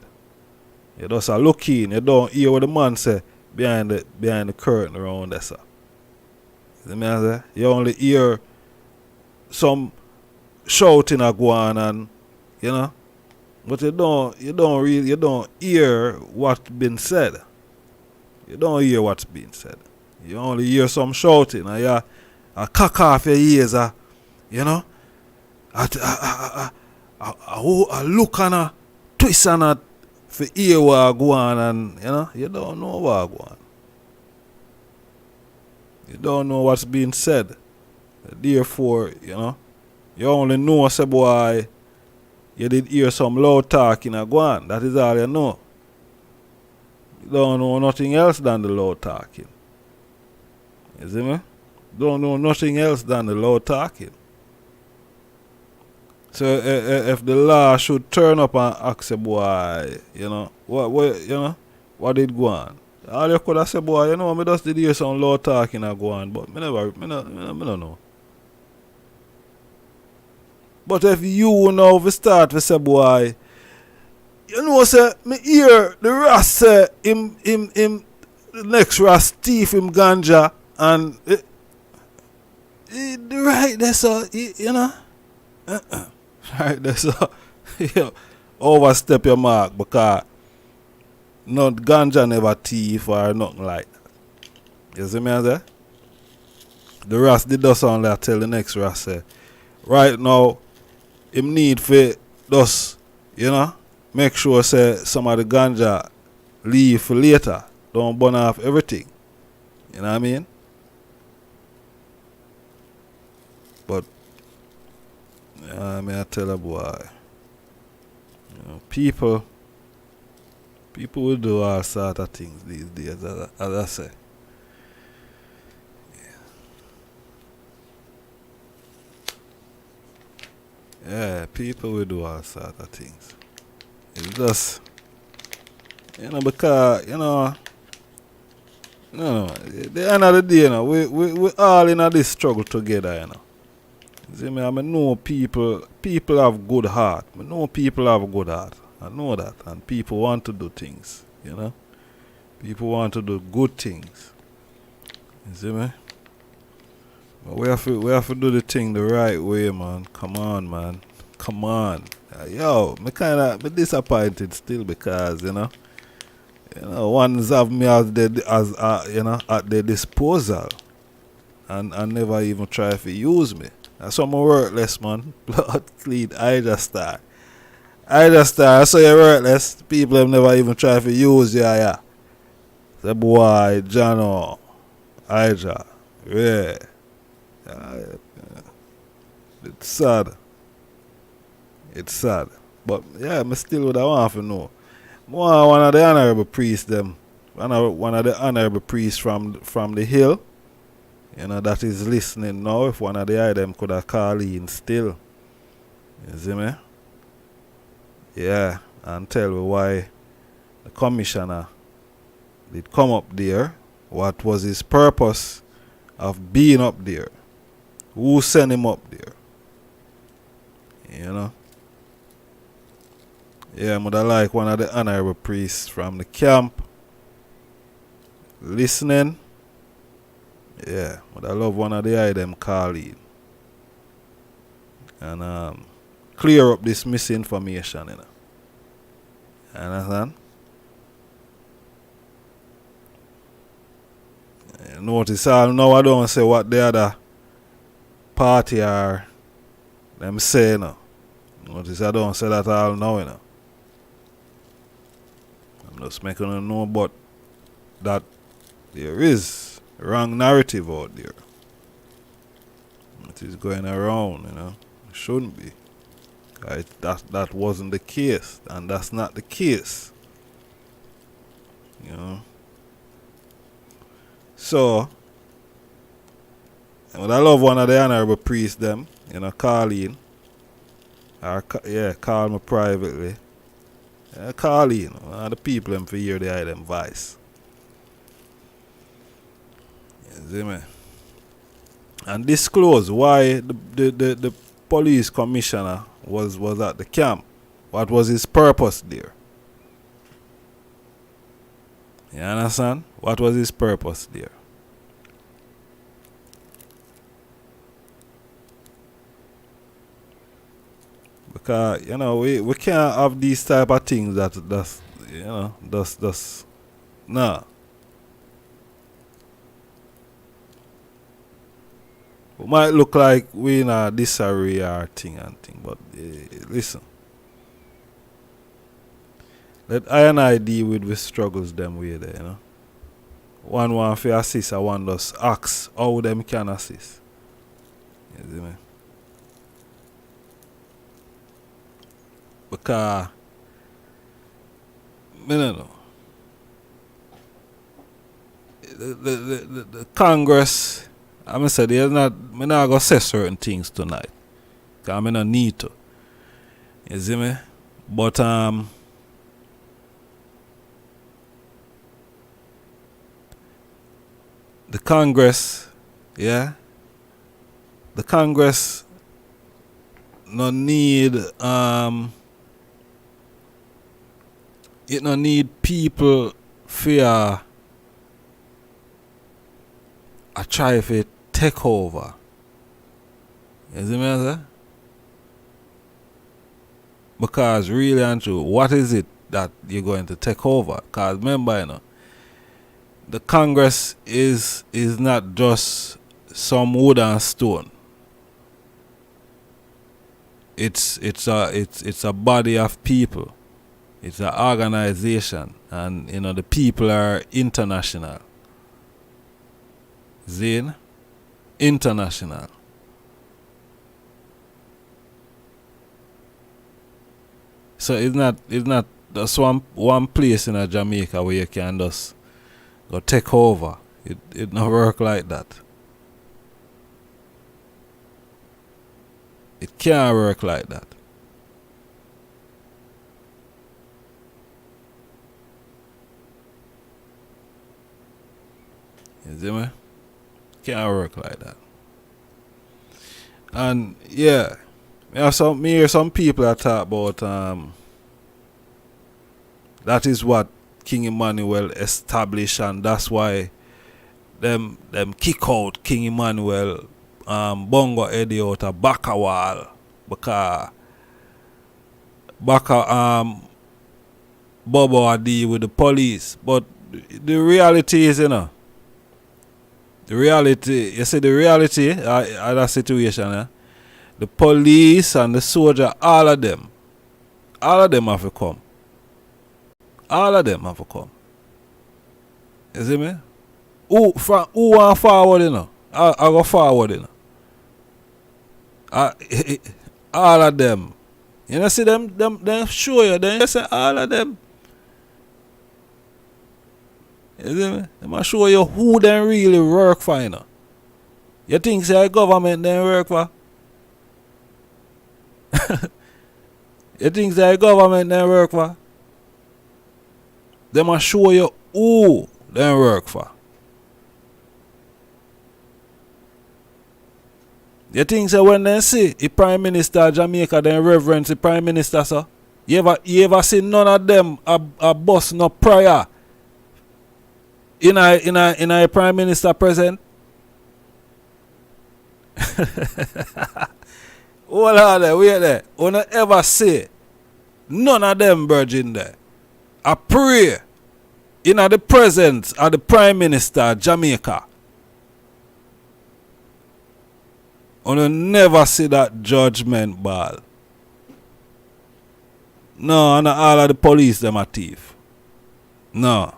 [SPEAKER 4] You just a look in, you don't hear what the man say behind the curtain around there, sir. See me I say? You only hear some shouting a go on, and but you don't hear what's been said. You don't hear what's being said. You only hear some shouting, and you cock off your ears, I look and a twist and a for hear what go on, and you don't know what go on. You don't know what's being said. Therefore, you only know, say, boy, you did hear some loud talking and go on. That is all you know. You don't know nothing else than the loud talking. You see me? Don't know nothing else than the loud talking. So if the law should turn up and ask a boy, what did go on? All you could have said, boy, me just did hear some loud talking and go on, but me don't know. But if you now start to say, boy, say, me hear the Ras say, him, the next Ras thief him ganja, and right there, so, right there, so, you overstep your mark, because not ganja never thief or nothing like that. You see me I say? The Ras did just only tell the next Ras say, right now, him need for just, make sure say some of the ganja leave for later. Don't burn off everything. You know what I mean? But I tell a boy, people will do all sort of things these days, as I say. Yeah, people will do all sort of things. It's just, because, at the end of the day, we all in this struggle together, See me, I know people have good heart. I know people have good heart. I know that. And people want to do things, People want to do good things. You see me? But we have to do the thing the right way, man. Come on, man. Come on. Yo, me disappointed still, because, ones have me as at their disposal, and never even try to use me. That's why I'm worthless, man. Blood clean, I just start. I saw you're worthless. People have never even tried to use you, yeah. The boy, Jano, Ija, yeah. It's sad. It's sad. But yeah, I still would want to know. More one of the honorable priests them. One of the honorable priests from the hill. That is listening now. If one of the them could have called in still. You see me? Yeah, and tell me why the commissioner did come up there. What was his purpose of being up there? Who sent him up there? You know? Yeah, I'm gonna like one of the honorable priests from the camp listening. Yeah, but I love one of the item calling and clear up this misinformation, you know. Understand? Notice all now I don't say what the other party are them say now. Notice I don't say that all now, you know. I'm just making you know but that there is wrong narrative out there. It is going around, you know. It shouldn't be. That wasn't the case, and that's not the case. You know. So, but I love one of the honorable priests them, you know, call in. Or call me privately. Yeah, call in. One of the people them for hear the item voice. You see me? And disclose why the police commissioner was at the camp. What was his purpose there? You understand? What was his purpose there? Because, you know, we can't have these type of things that's you know, that's nah. It might look like we in a disarray or thing and thing, but listen. Let I and I deal with the struggles them way there, you know. One want to assist, and one just ask how them can assist. You see me? Because I don't know. The Congress, I'm say I'm not gonna say certain things tonight. Cause I don't need to. You see me? But the Congress, yeah. The Congress no need it no need people fear I try if it take over. You see me I say? Because really and true, what is it that you're going to take over? Because remember, you know, the Congress is not just some wood and stone. It's a body of people. It's an organization, and you know the people are international. Zane, international. So it's not just one place in a Jamaica where you can just go take over. It not work like that. It can't work like that. You see me? Can't work like that. And yeah, me hear some people that talk about that is what King Emmanuel established, and that's why them kick out King Emmanuel Bongo Eddie out of Bakawal, because Bobo are deal with the police. But the reality is, you know, the reality of that situation, the police and the soldier, all of them have to come. All of them have to come. You see me? Who want forward, you know? I go forward, you know. All of them. You know, see them show you, then you say all of them. You see me? They must show you who them really work for, you know. You think say government them work for? You think the government they work for? They must show you who they work for. You think so when they see the Prime Minister of Jamaica, they reverence the Prime Minister, sir? You ever see none of them a bus no prayer in a Prime Minister present? Hold on there, wait there. You don't ever see none of them virgin there. I pray in the presence of the Prime Minister of Jamaica. You don't never see that judgment ball. No, and all of the police them are thief. No.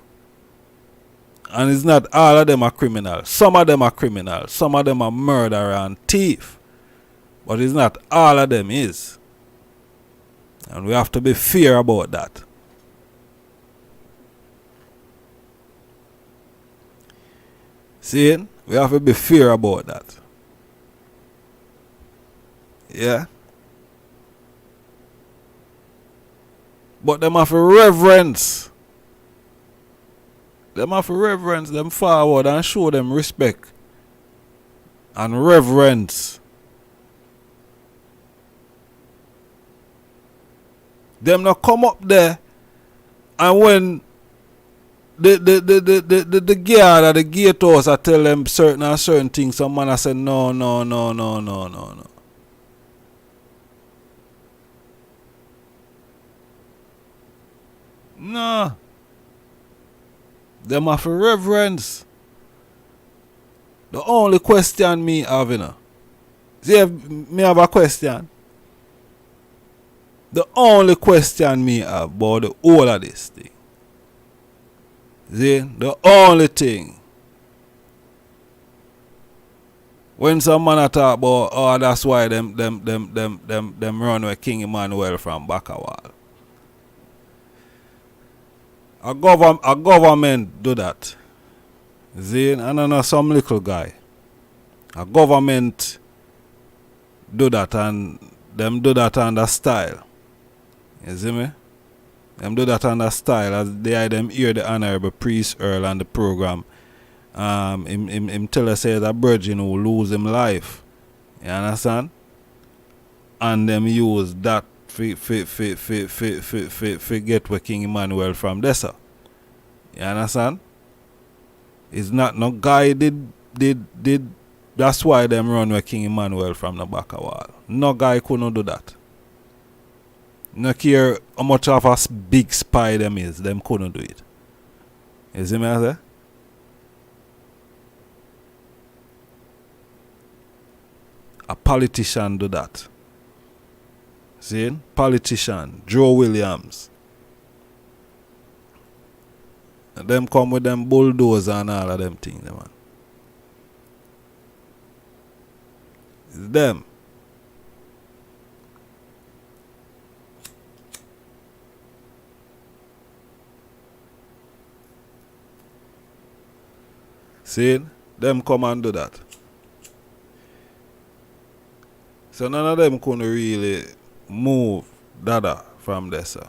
[SPEAKER 4] And it's not all of them are criminal. Some of them are criminal. Some of them are murderer and thief. But it's not all of them is. And we have to be fair about that. See? We have to be fair about that. Yeah? But them have to reverence. Them have to reverence them forward and show them respect. And reverence. Them not come up there and when the guard at the gatehouse I tell them certain things, some man I say no. No. Them have a reverence. The only question me have, you know. See, me have a question. The only question me have about the whole of this thing. See, the only thing. When some man talk about, oh, that's why them run with King Emmanuel from Bakawal. A government do that. See, and I know some little guy. A government do that and them do that under style. You see me? Them do that under style as they them hear the Honorable Priest Earl on the program. Him tell us say that virgin who lose him life. You understand? And them use that get where King Emmanuel from there, sir. You understand? It's not no guy did that's why them run where King Emmanuel from the back of wall. No guy couldn't do that. No care how much of a big spy them is, them couldn't do it. You see me I say? A politician do that. See? Politician, Joe Williams. And them come with them bulldozer and all of them things, man. It's them. See? Them come and do that. So none of them couldn't really move Dada from there, sir.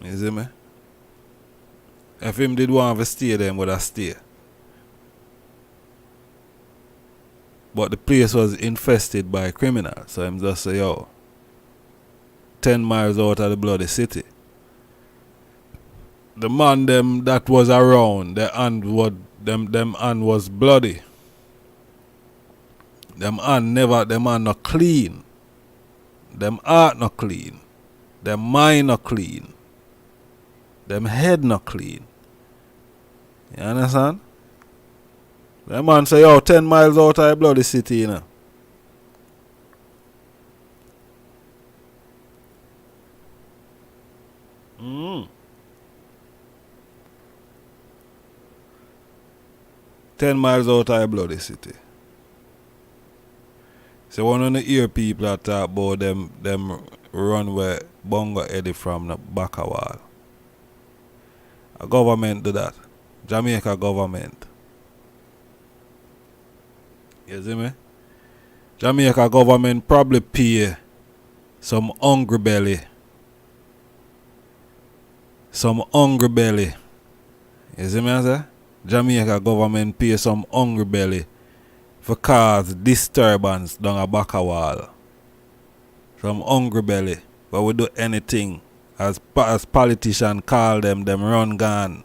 [SPEAKER 4] You see me? If him did want to stay, them would have stayed. But the place was infested by criminals. So him just say, yo, 10 miles out of the bloody city. The man them that was around, them hand was bloody. Them hand not clean. Them heart not clean. Them mind not clean. Them head not clean. You understand? Them man say, yo, 10 miles out of the bloody city, you know. Mm. 10 miles out of the bloody city. So one of the hear people that talk about them run where Bongo Eddie from the back of wall. A government do that. Jamaica government. You see me? Jamaica government probably pay some hungry belly. Some hungry belly. You see me I say? Jamaica government pay some hungry belly for cause disturbance down a back a wall. Some hungry belly. But we do anything. As politician call them run gone.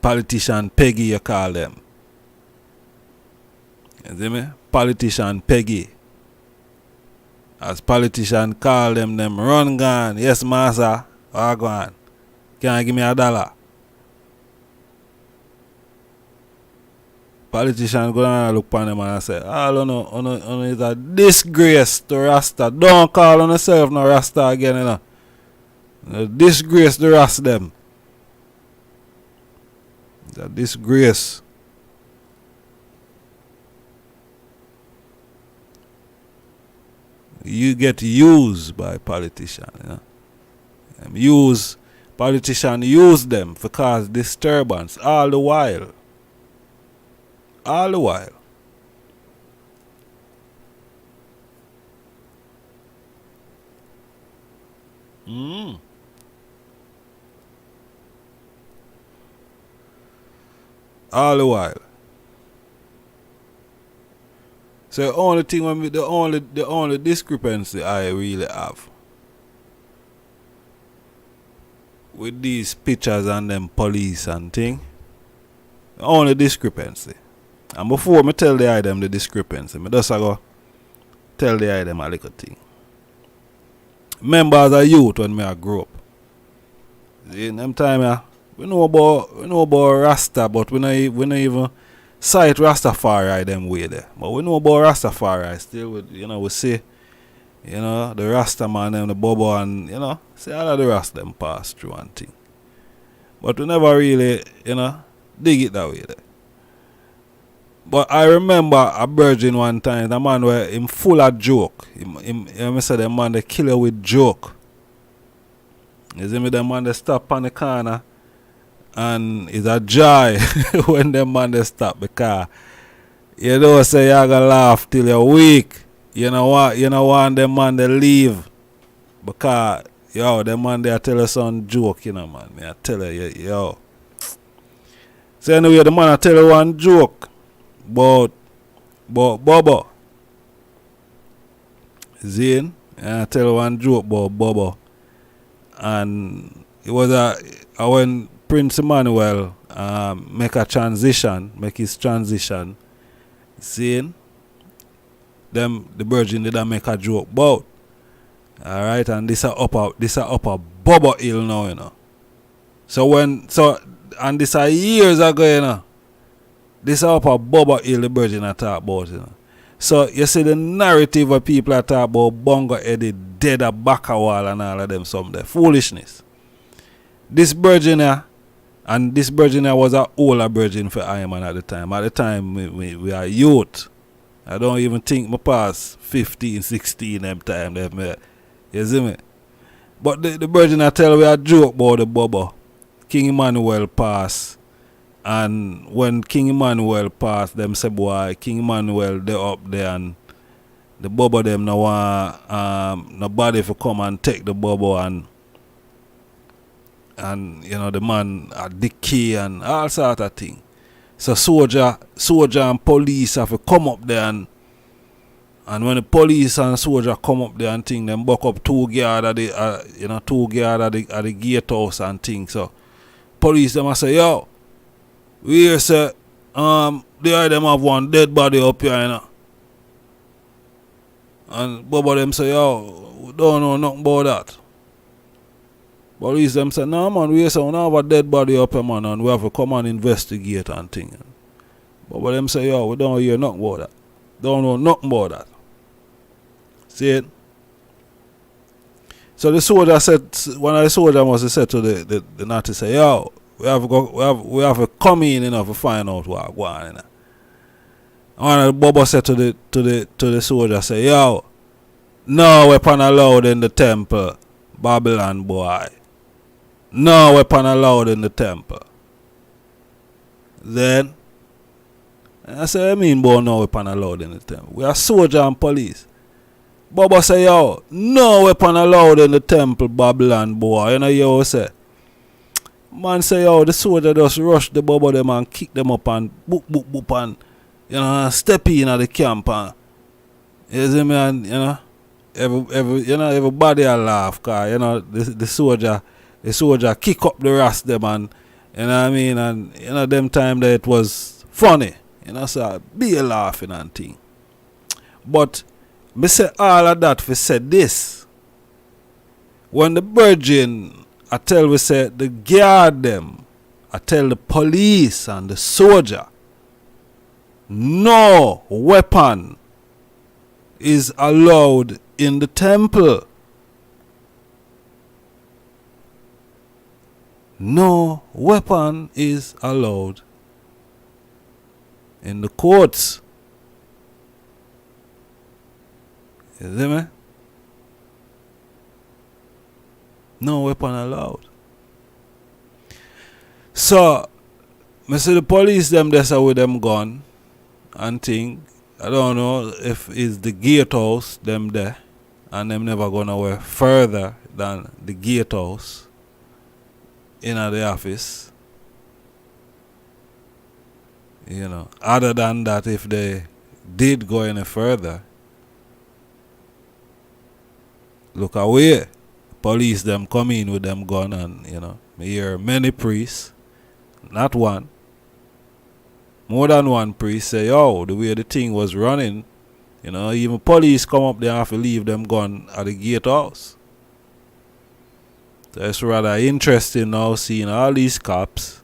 [SPEAKER 4] Politician Peggy you call them. You see me? Politician Peggy. As politician call them run gone. Yes, master. Oh, go on. Can you give me $1? Politician go down and look upon them and say, all on is a disgrace to Rasta. Don't call on yourself no Rasta again, you know. A disgrace to Rasta them. It's a disgrace. You get used by politicians, you know. Politicians use them for cause disturbance all the while. All the while. All the while. So the only thing the only discrepancy I really have with these pictures and them police and thing, the only discrepancy. And before me tell the item the discrepancy, me just go tell the item a little thing. Remember as a youth when me I grew up. In them time we know about Rasta, but we no even sight Rastafari them way there. But we know about Rastafari still we see, the Rasta man and the Bobo and see all of the Rasta them pass through and thing. But we never really, dig it that way there. But I remember a virgin one time, the man were him full of joke. I said the man they kill you with joke. You see me, the man they stop on the corner and it's a joy when the man they stop because you don't say you're gonna laugh till you're weak. You know want the man they leave because the man they tell you some joke, man. Me I tell you, So anyway, the man I tell you one joke. But Bobo. Zane, I tell you one joke about Bobo. And it was when Prince Emmanuel make his transition, Zane, the Virgin did make a joke about. Alright, and this a upper Bobo Hill now, and this a years ago, This is upper Bobo Hill the Virgin I talk about, So you see the narrative of people that talk about Bongo Eddie dead a back a wall and all of them some there. Foolishness. This Virgin was an older Virgin for Iman at the time. At the time we are youth. I don't even think my past 15, 16 them time. You see me? But the Virgin I tell we a joke about the Bobo. King Emmanuel passed. And when King Emmanuel passed, them say boy, King Emmanuel they up there and the Bobo them no want nobody for come and take the Bobo and the man decay and all sort of thing. So soldier and police have to come up there and when the police and soldier come up there and thing, them buck up two guard at the gatehouse and thing. So police them a say, yo, we hear say the them have one dead body up here, And Bobo them say, yo, we don't know nothing about that. Police them say, no man, we hear say we don't have a dead body up here, man, and we have to come and investigate and thing. Bobo them say, yo, we don't hear nothing about that. Don't know nothing about that. See it? So the soldier said, one of the soldiers must have said to the Nazi, say, yo, we have to come in, to find out what's going on. And one of the Bobo said to the soldier, say, yo, no weapon allowed in the temple, Babylon boy. No weapon allowed in the temple. Then And I say, I mean, boy, no weapon allowed in the temple. We are soldier and police. Bobo say, yo, no weapon allowed in the temple, Babylon, boy. You know, yo, say. Man say, yo, the soldier just rush the Bobo them and kick them up and boop, boop, boop, and, you know, step in at the camp and, you see me, and, you know, everybody a laugh, cause, you know, the soldier kick up the rest them and, you know what I mean, and, you know, them time that it was funny, you know, so be a laughing and thing. But, me say all of that for say this. When the virgin, I tell we say the guard them, I tell the police and the soldier, no weapon is allowed in the temple. No weapon is allowed in the courts. You see me? No weapon allowed. So, I see the police them there with them gun and thing. I don't know if it's the gatehouse them there and them never gone away further than the gatehouse in the office. You know, other than that, if they did go any further, look away. Police them come in with them gun and, you know, me hear many priests, not one, more than one priest say, yo, the way the thing was running, you know, even police come up there and have to leave them gun at the gatehouse. So it's rather interesting now seeing all these cops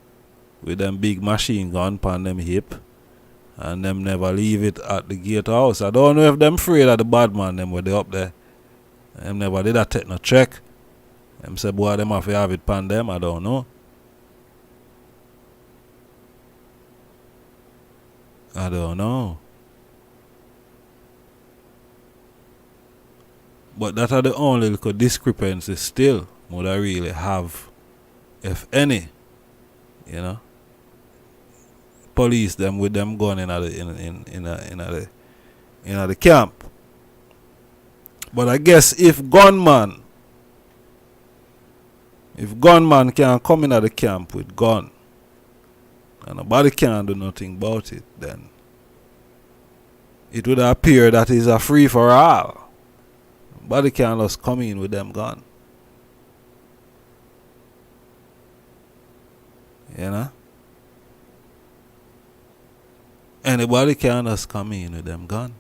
[SPEAKER 4] with them big machine gun upon them hip and them never leave it at the gatehouse. I don't know if them afraid of the bad man them when they up there. Them never did a take no check. Them say, boy, them have to have it pan them. I don't know. I don't know. But that are the only little discrepancies still would I really have, if any, you know. Police them with them gun in the camp. But I guess if gunman can come in at the camp with gun and nobody can do nothing about it, then it would appear that it's a free for all. Nobody can just come in with them gun. You know? Anybody can just come in with them gun.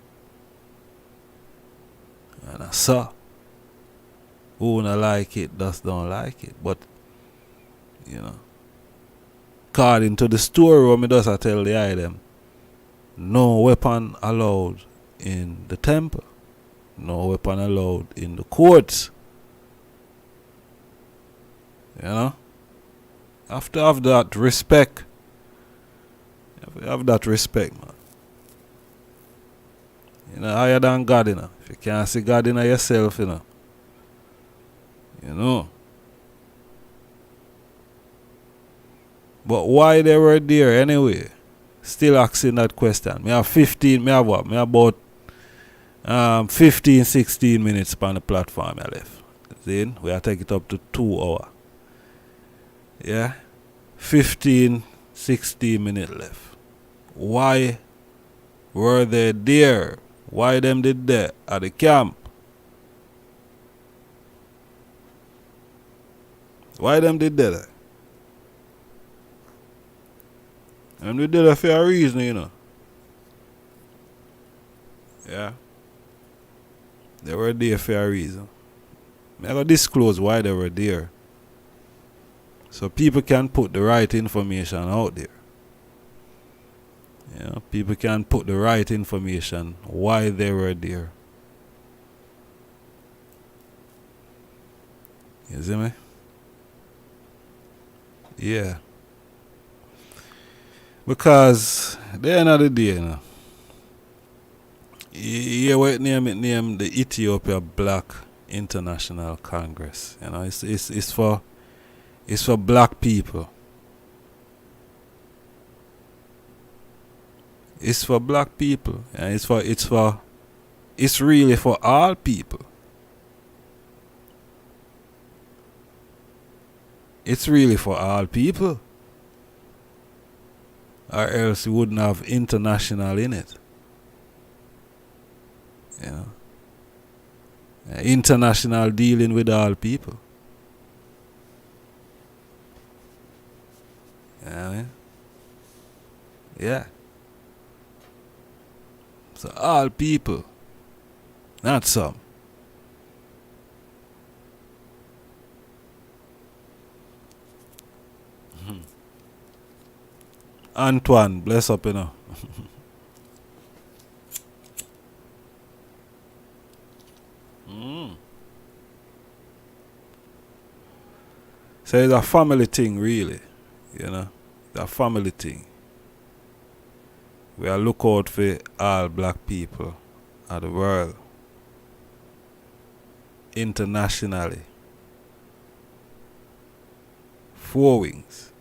[SPEAKER 4] And I saw. Who don't like it, just don't like it. But, you know, according to the story, me does I tell the item, no weapon allowed in the temple. No weapon allowed in the courts. You know? Have to have that respect. You have that respect, man. You know, higher than God, you know. If you can't see God in yourself, you know. You know. But why they were there anyway? Still asking that question. Me have 15, me have what? Me have about 15, 16 minutes on the platform I left. Then we have take it up to 2 hours. Yeah? 15, 16 minutes left. Why were they there? Why them did that at the camp? Why them did that? And we did it for a reason, you know. Yeah. They were there for a reason. I'm going to disclose why they were there. So people can put the right information out there. You know, people can put the right information why they were there. You see me? Yeah. Because at the end of the day, you know, you what name the Ethiopia Black International Congress. You know, it's for black people. It's for black people. And it's really for all people. It's really for all people. Or else you wouldn't have international in it. You know. International dealing with all people. You know what I mean? Yeah. So all people. Not some. Antoine, bless up, you know. So it's a family thing, really. You know, it's a family thing. We are look out for all black people of the world. Internationally. 4 wings.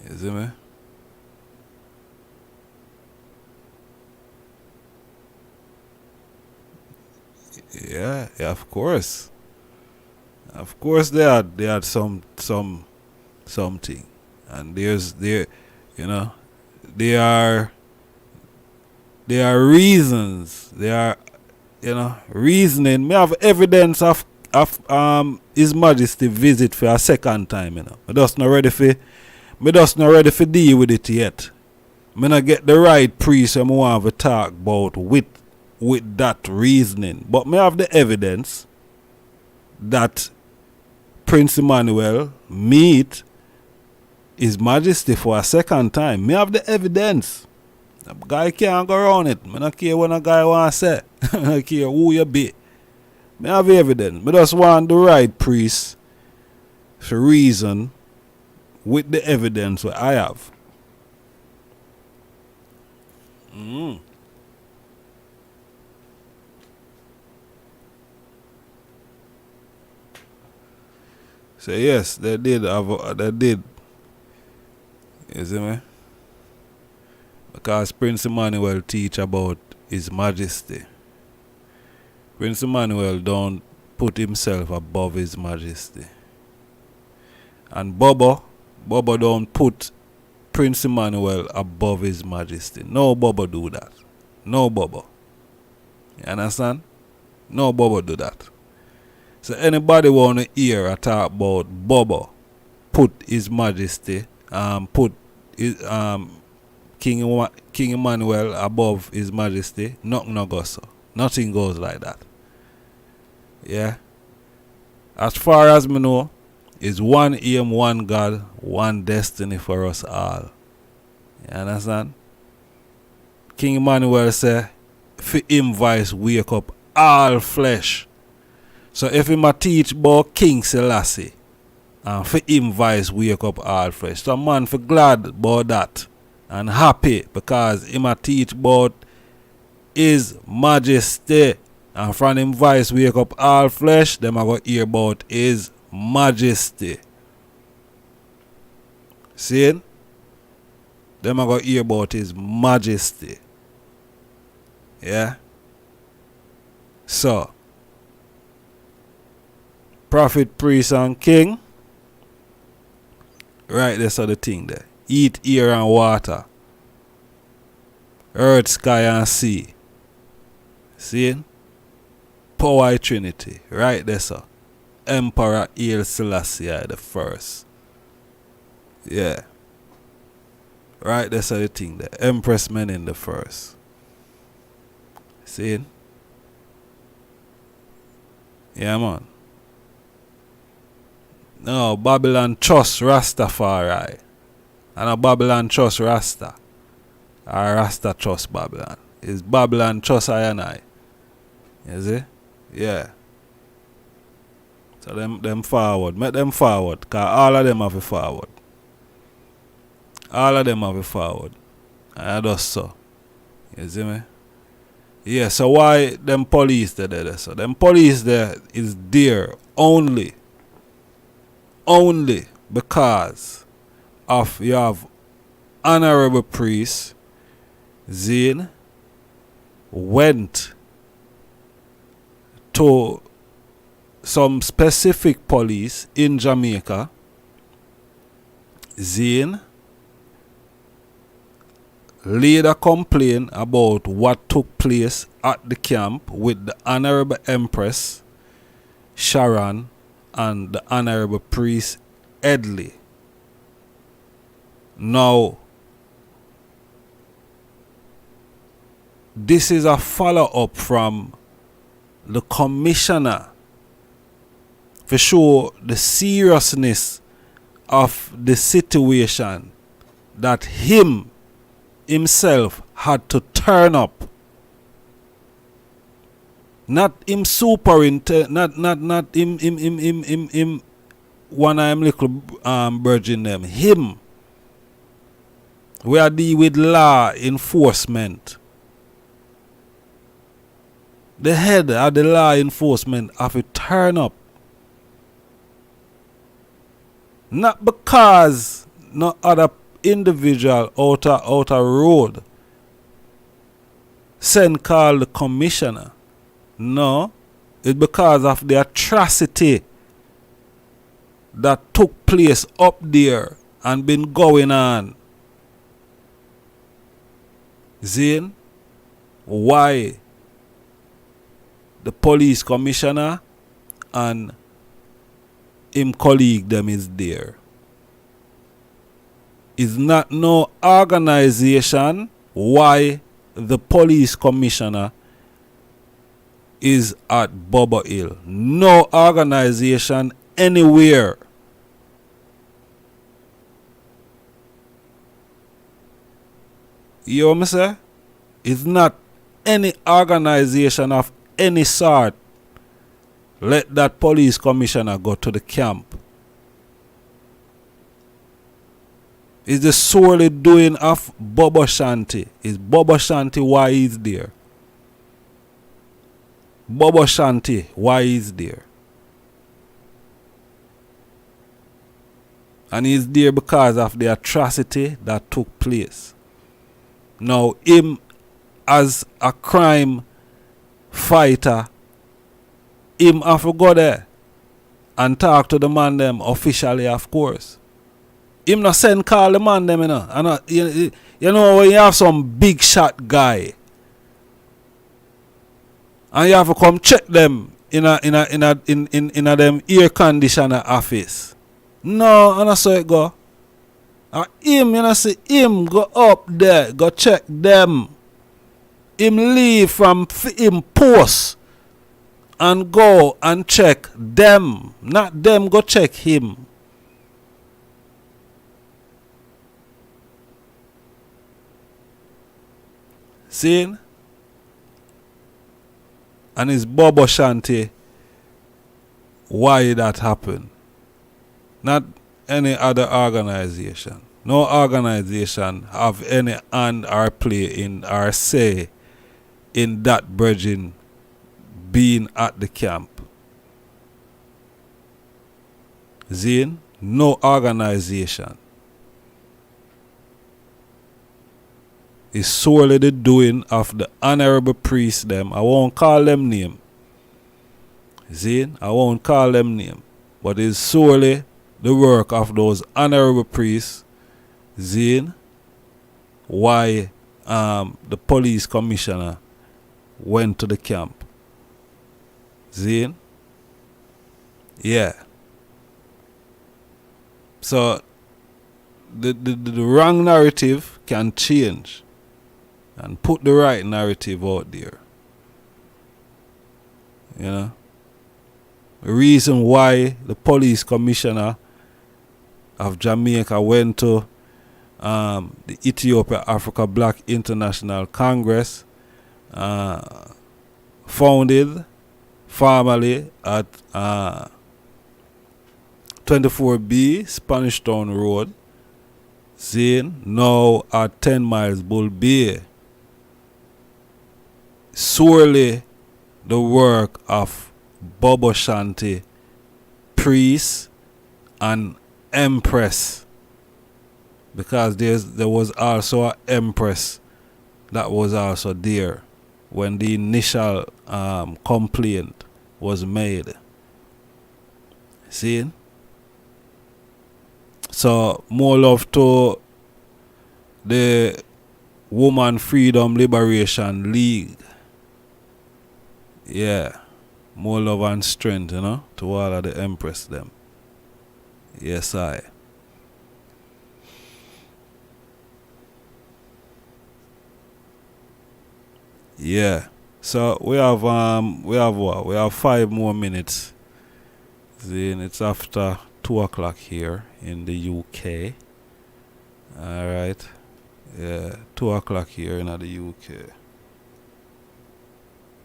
[SPEAKER 4] You see me? Yeah, of course. Of course they had something. And there you know, there are reasons. There are, you know, reasoning. Me have evidence of His Majesty visit for a second time, you know. Me just not ready for deal with it yet. Me not get the right priest I want to talk about with that reasoning. But me have the evidence that Prince Emmanuel meet His Majesty for a second time. Me have the evidence. The guy can't go around it. Me not care what a guy want to say. I don't care who you be. Me have evidence. Me just want the right priest to reason with the evidence that I have. So yes, they did. You see me? Because Prince Emmanuel teach about His Majesty. Prince Emmanuel don't put himself above His Majesty. And Bobo don't put Prince Emmanuel above His Majesty. No Bobo do that. No Bobo. You understand? No Bobo do that. So anybody want to hear a talk about Bobo put His Majesty, put his, King Emmanuel above His Majesty, nothing no goes so. Nothing goes like that. Yeah. As far as me know, is one aim, one God, one destiny for us all. You understand? King Emmanuel say, for Him voice wake up all flesh. So if Him a teach about King Selassie, and for Him voice wake up all flesh. So man for glad about that and happy because Him a teach about His Majesty. And from Him voice wake up all flesh, them a go hear about His Majesty. See? Them a go hear about His Majesty. Yeah? So, prophet, priest, and king. Right, that's the thing there. Eat, air, and water. Earth, sky, and sea. See? Power Trinity. Right there, sir. Emperor Haile Selassie the first. Yeah. Right, that's the thing there. Empress Menen the first. See? Yeah, man. No, Babylon trust Rastafari. And a Babylon trust Rasta. Or Rasta trust Babylon. It's Babylon trust I and I. You see? Yeah. So them forward. Make them forward. Because all of them have a forward. All of them have a forward. And I just so. You see me? Yeah, so why them police there? So them police there is there only because of you have honorable priest, Zane, went to some specific police in Jamaica. Zane laid a complaint about what took place at the camp with the Honorable Empress Sharon and the Honorable Priest Edley. Now, this is a follow-up from the commissioner for sure the seriousness of the situation that himself had to turn up. Not him not him one of him little virgin them. Him. We are dealing with law enforcement. The head of the law enforcement have to turn up. Not because no other individual out a road send call the commissioner. No, it's because of the atrocity that took place up there and been going on. Zane, why the police commissioner and him colleague them is there? It's not no organization why the police commissioner is at Bobo Hill. No organization anywhere. You know what I say? It's not any organization of any sort let that police commissioner go to the camp. It's the solely doing of Bobo Shanti. It's Bobo Shanti why he's there. Bobo Shanti why he's there. And he's there because of the atrocity that took place. Now, him as a crime fighter, him have to go there and talk to the man them officially, of course. Him not send call the man them, you know. And you know when you have some big shot guy and you have to come check them in a them air conditioner office. No, and that's how it go. And him, you know, see him go up there, go check them. Him leave from him post and go and check them. Not them go check him. See? And it's Bobo Shanti why that happened. Not any other organization. No organization have any hand or play in or say in that bridging being at the camp. Zane, no organization. It's solely the doing of the honorable priests them. I won't call them name. Zane, I won't call them name. But it's solely the work of those honorable priests. Zane, why the police commissioner went to the camp. Zane? Yeah. So the wrong narrative can change and put the right narrative out there. You know? The reason why the police commissioner of Jamaica went to the Ethiopia Africa Black International Congress, founded formally at 24B Spanish Town Road, Zane, now at 10 miles Bull Bay. Sorely the work of Bobo Shanti, priest and empress, because there was also an empress that was also there when the initial complaint was made. See? So more love to the Woman Freedom Liberation League. Yeah. More love and strength, you know, to all of the empress them. Yes, I. Yeah. So we have what? We have 5 more minutes. Then it's after 2 o'clock here in the UK. Alright. Yeah, 2 o'clock here in the UK.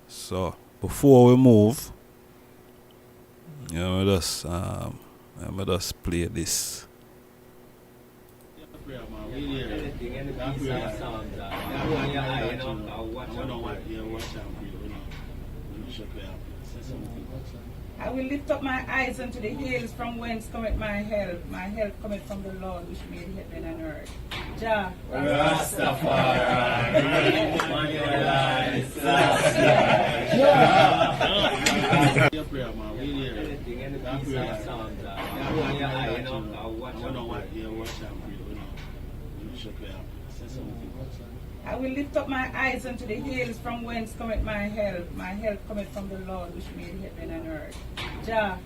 [SPEAKER 4] So before we move, you know, let me just play this.
[SPEAKER 5] I will lift up my eyes unto the hills from whence cometh my help. My help cometh from the Lord which made heaven and earth. Jah
[SPEAKER 2] Rastafari.
[SPEAKER 5] I will lift up my eyes unto the hills from whence cometh my help. My help cometh from the Lord which made heaven and earth. Jah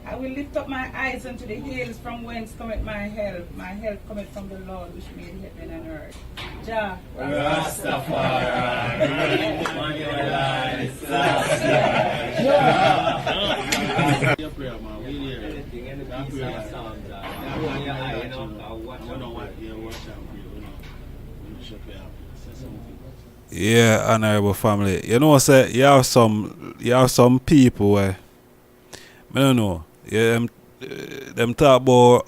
[SPEAKER 5] I will lift up my eyes unto the hills from whence cometh my help. My help cometh from the Lord which made heaven and earth. Jah
[SPEAKER 4] Yeah, honorable family. You know, say you have some people where I don't know. Yeah, them talk about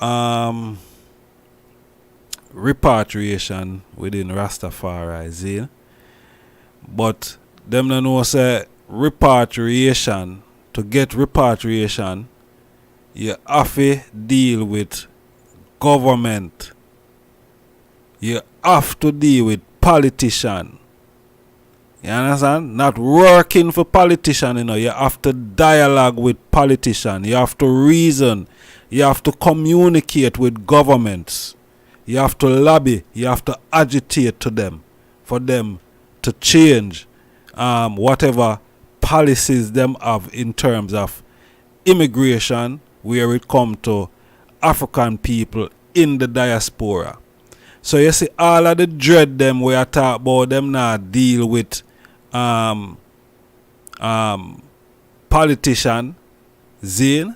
[SPEAKER 4] repatriation within Rastafari, see? But them don't know say repatriation, to get repatriation, you have to deal with government. You have to deal with politician. You understand? Not working for politician, you know. You have to dialogue with politician. You have to reason. You have to communicate with governments. You have to lobby. You have to agitate to them for them to change whatever policies them have in terms of immigration, where it come to African people in the diaspora. So you see all of the dread them we are talk about, them now deal with politician, Zane.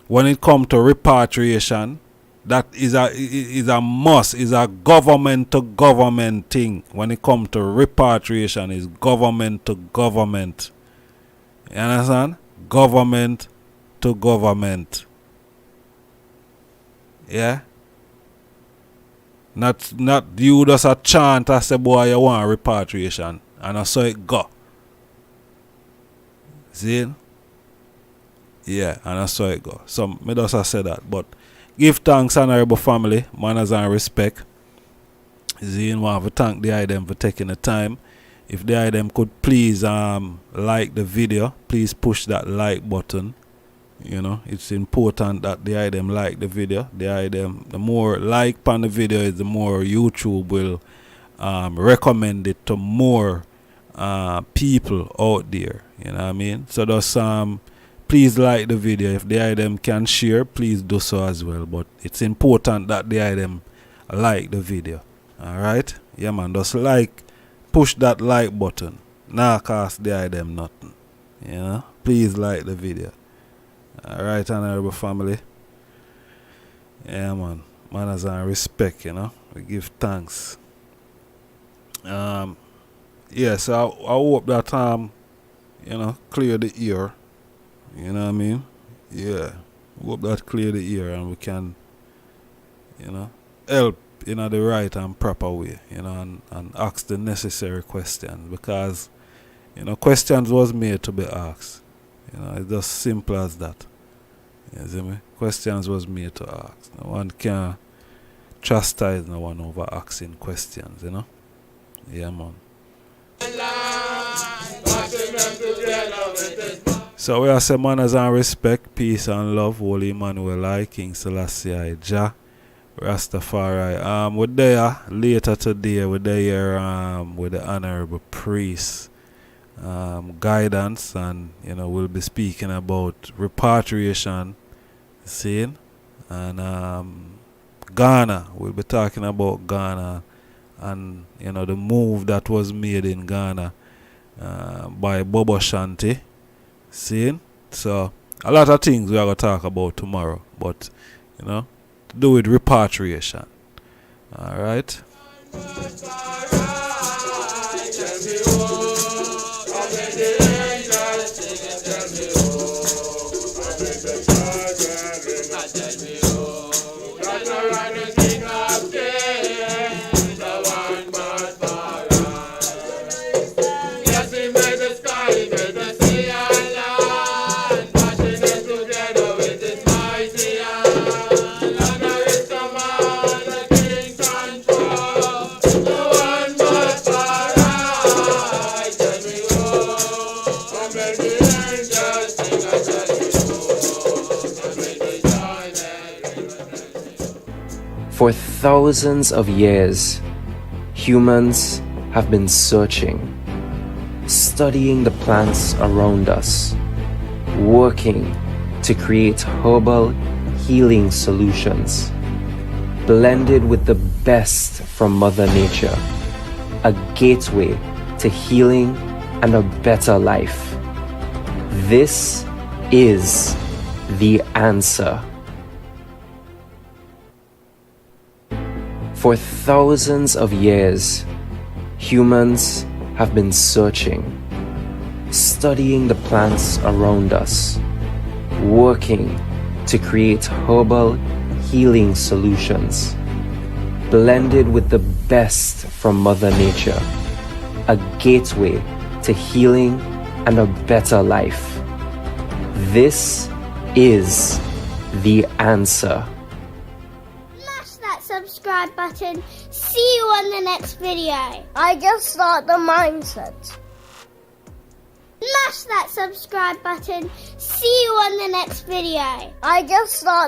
[SPEAKER 4] When it come to repatriation, that is a must, is a government to government thing. When it come to repatriation, is government to government. You understand? Government to government. Yeah? Not you just a chant and say, boy, you want repatriation. And I saw it go. See? Yeah, and I saw it go. So, me just say that. But give thanks, honorable family, manners and respect. See, I want to thank the item for taking the time. If the item could please like the video, please push that like button. You know, it's important that the item like the video. The item, the more like on the video is, the more YouTube will recommend it to more people out there. You know what I mean? So just please like the video. If the item can share, please do so as well. But it's important that the item like the video. Alright? Yeah man, just like, push that like button. Nah cost the item nothing. You know? Please like the video. Alright, honorable family. Yeah man, manners and respect, you know. We give thanks. Yeah, so I hope that you know, clear the ear. You know what I mean? Yeah. Hope that clear the ear and we can you know, help in the right and proper way, you know, and ask the necessary questions, because, you know, questions was made to be asked. You know, it's just simple as that. You see me? Questions was made to ask. No one can chastise no one over asking questions, you know? Yeah, man. So we are say manners and respect, peace and love, Holy Emmanuel I, King Selassie I, Jah, Rastafari. We're there later today, we're there with the Honorable Priest guidance, and you know, we'll be speaking about repatriation, seeing, and Ghana. We'll be talking about Ghana and, you know, the move that was made in Ghana by Bobo Shanti, seeing. So a lot of things we are going to talk about tomorrow, but, you know, to do with repatriation. All right.
[SPEAKER 6] For thousands of years, humans have been searching, studying the plants around us, working to create herbal healing solutions, blended with the best from Mother Nature, a gateway to healing and a better life. This is the answer. For thousands of years, humans have been searching, studying the plants around us, working to create herbal healing solutions, blended with the best from Mother Nature, a gateway to healing and a better life. This is the answer.
[SPEAKER 7] Subscribe button. See you on the next video. I just start the mindset. Mash that subscribe button. See you on the next video. I just start